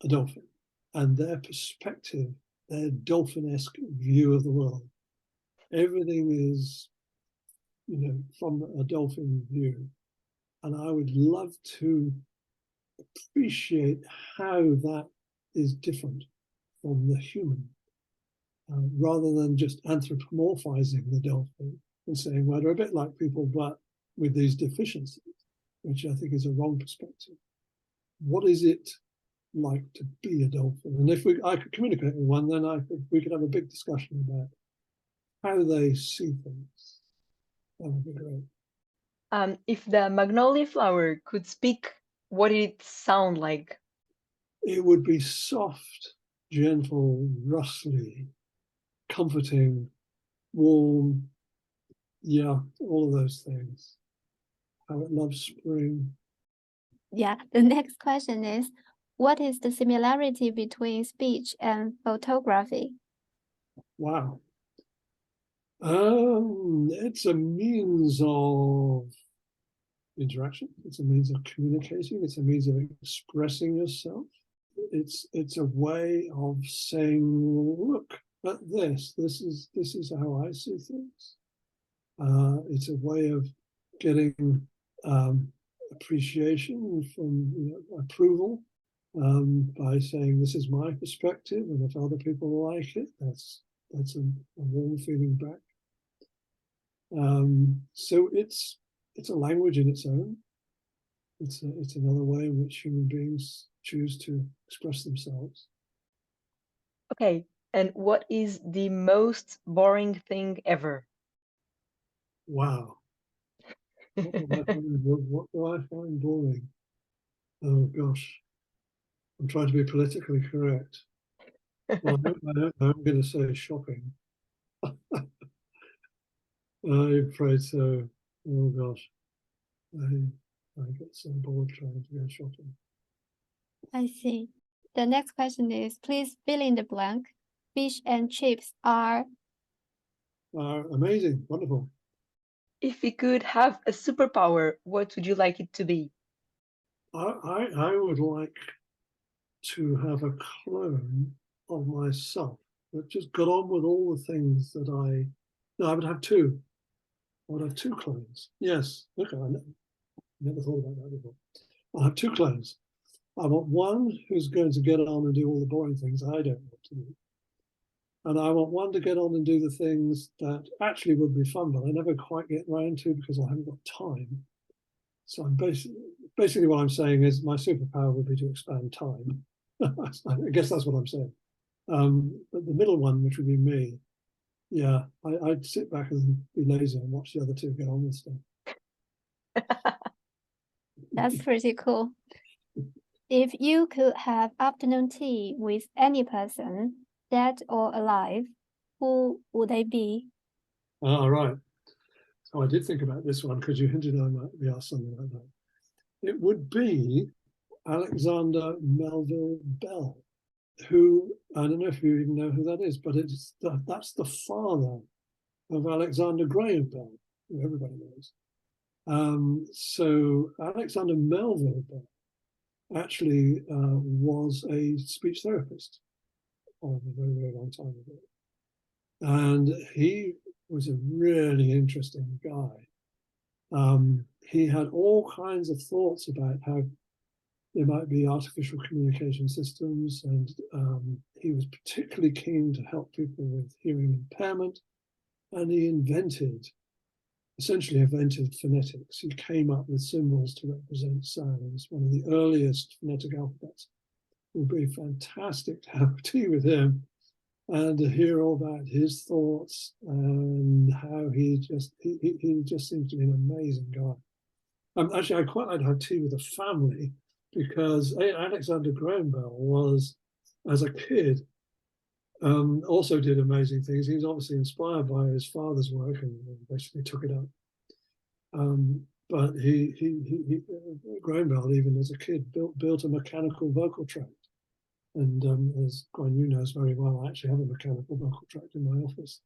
a dolphin and their perspective, their dolphin-esque view of the world. Everything is, from a dolphin view. And I would love to appreciate how that is different from the human, rather than just anthropomorphizing the dolphin and saying, well, they're a bit like people, but with these deficiencies, which I think is a wrong perspective. What is it like to be a dolphin? And if I could communicate with one, then I think we could have a big discussion about how they see things. That would be great. If the magnolia flower could speak, what did it sound like? It would be soft, gentle, rustly, comforting, warm. Yeah, all of those things. How it loves spring. Yeah, the next question is, what is the similarity between speech and photography? Wow. It's a means of interaction. It's a means of communicating. It's a means of expressing yourself. It's a way of saying, look at this. This is how I see things. It's a way of getting appreciation from approval by saying this is my perspective, and if other people like it, that's a warm feeling back. So it's a language in its own. It's another way in which human beings choose to express themselves. Okay, and what is the most boring thing ever? Wow. What do I find boring? Oh gosh, I'm trying to be politically correct. Well, I'm going to say shopping. I'm afraid so. Oh gosh, I get so bored trying to go shopping. I see. The next question is, please fill in the blank. Fish and chips are Amazing, wonderful. If you could have a superpower, what would you like it to be? I would like to have a clone of myself that just got on with all the things that I would have two. I would have two clones. Yes, okay, I never thought about that before. I'll have two clones. I want one who's going to get on and do all the boring things I don't want to do. And I want one to get on and do the things that actually would be fun, but I never quite get around to because I haven't got time. So I'm basically what I'm saying is my superpower would be to expand time. I guess that's what I'm saying. But the middle one, which would be me, yeah, I'd sit back and be lazy and watch the other two get on with stuff. That's pretty cool. If you could have afternoon tea with any person, dead or alive, who would they be? All right. So I did think about this one because you hinted I might be asked something like that. It would be Alexander Melville Bell, who, I don't know if you even know who that is, but that's the father of Alexander Graham Bell, who everybody knows. So Alexander Melville Bell actually was a speech therapist of a very, very long time ago. And he was a really interesting guy. He had all kinds of thoughts about how There might be artificial communication systems, and he was particularly keen to help people with hearing impairment, and he essentially invented phonetics. He came up with symbols to represent sounds, one of the earliest phonetic alphabets. It would be fantastic to have tea with him and to hear all about his thoughts and how he just seems to be an amazing guy. Actually, I quite like to have tea with a family, because Alexander Graham Bell was, as a kid, also did amazing things. He was obviously inspired by his father's work and basically took it up. But Graham Bell, even as a kid, built a mechanical vocal tract. And as Guan Yu knows very well, I actually have a mechanical vocal tract in my office.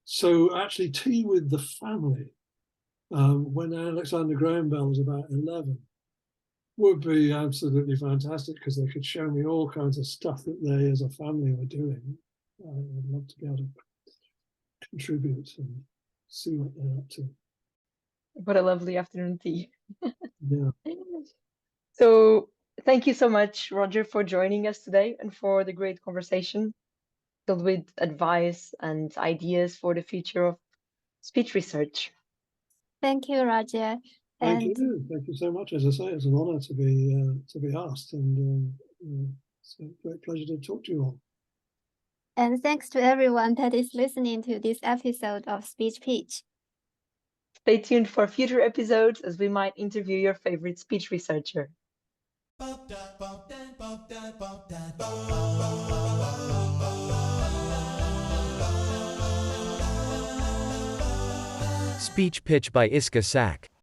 So actually, tea with the family when Alexander Graham Bell was about 11 would be absolutely fantastic, because they could show me all kinds of stuff that they as a family were doing. I'd love to be able to contribute and see what they're up to. What a lovely afternoon tea. Yeah. So thank you so much, Roger, for joining us today and for the great conversation filled with advice and ideas for the future of speech research. Thank you, Roger. Thank you so much. As I say, it's an honor to be asked, and it's a great pleasure to talk to you all. And thanks to everyone that is listening to this episode of SpeechPitch. Stay tuned for future episodes, as we might interview your favorite speech researcher. Speech Pitch by Iska Sak.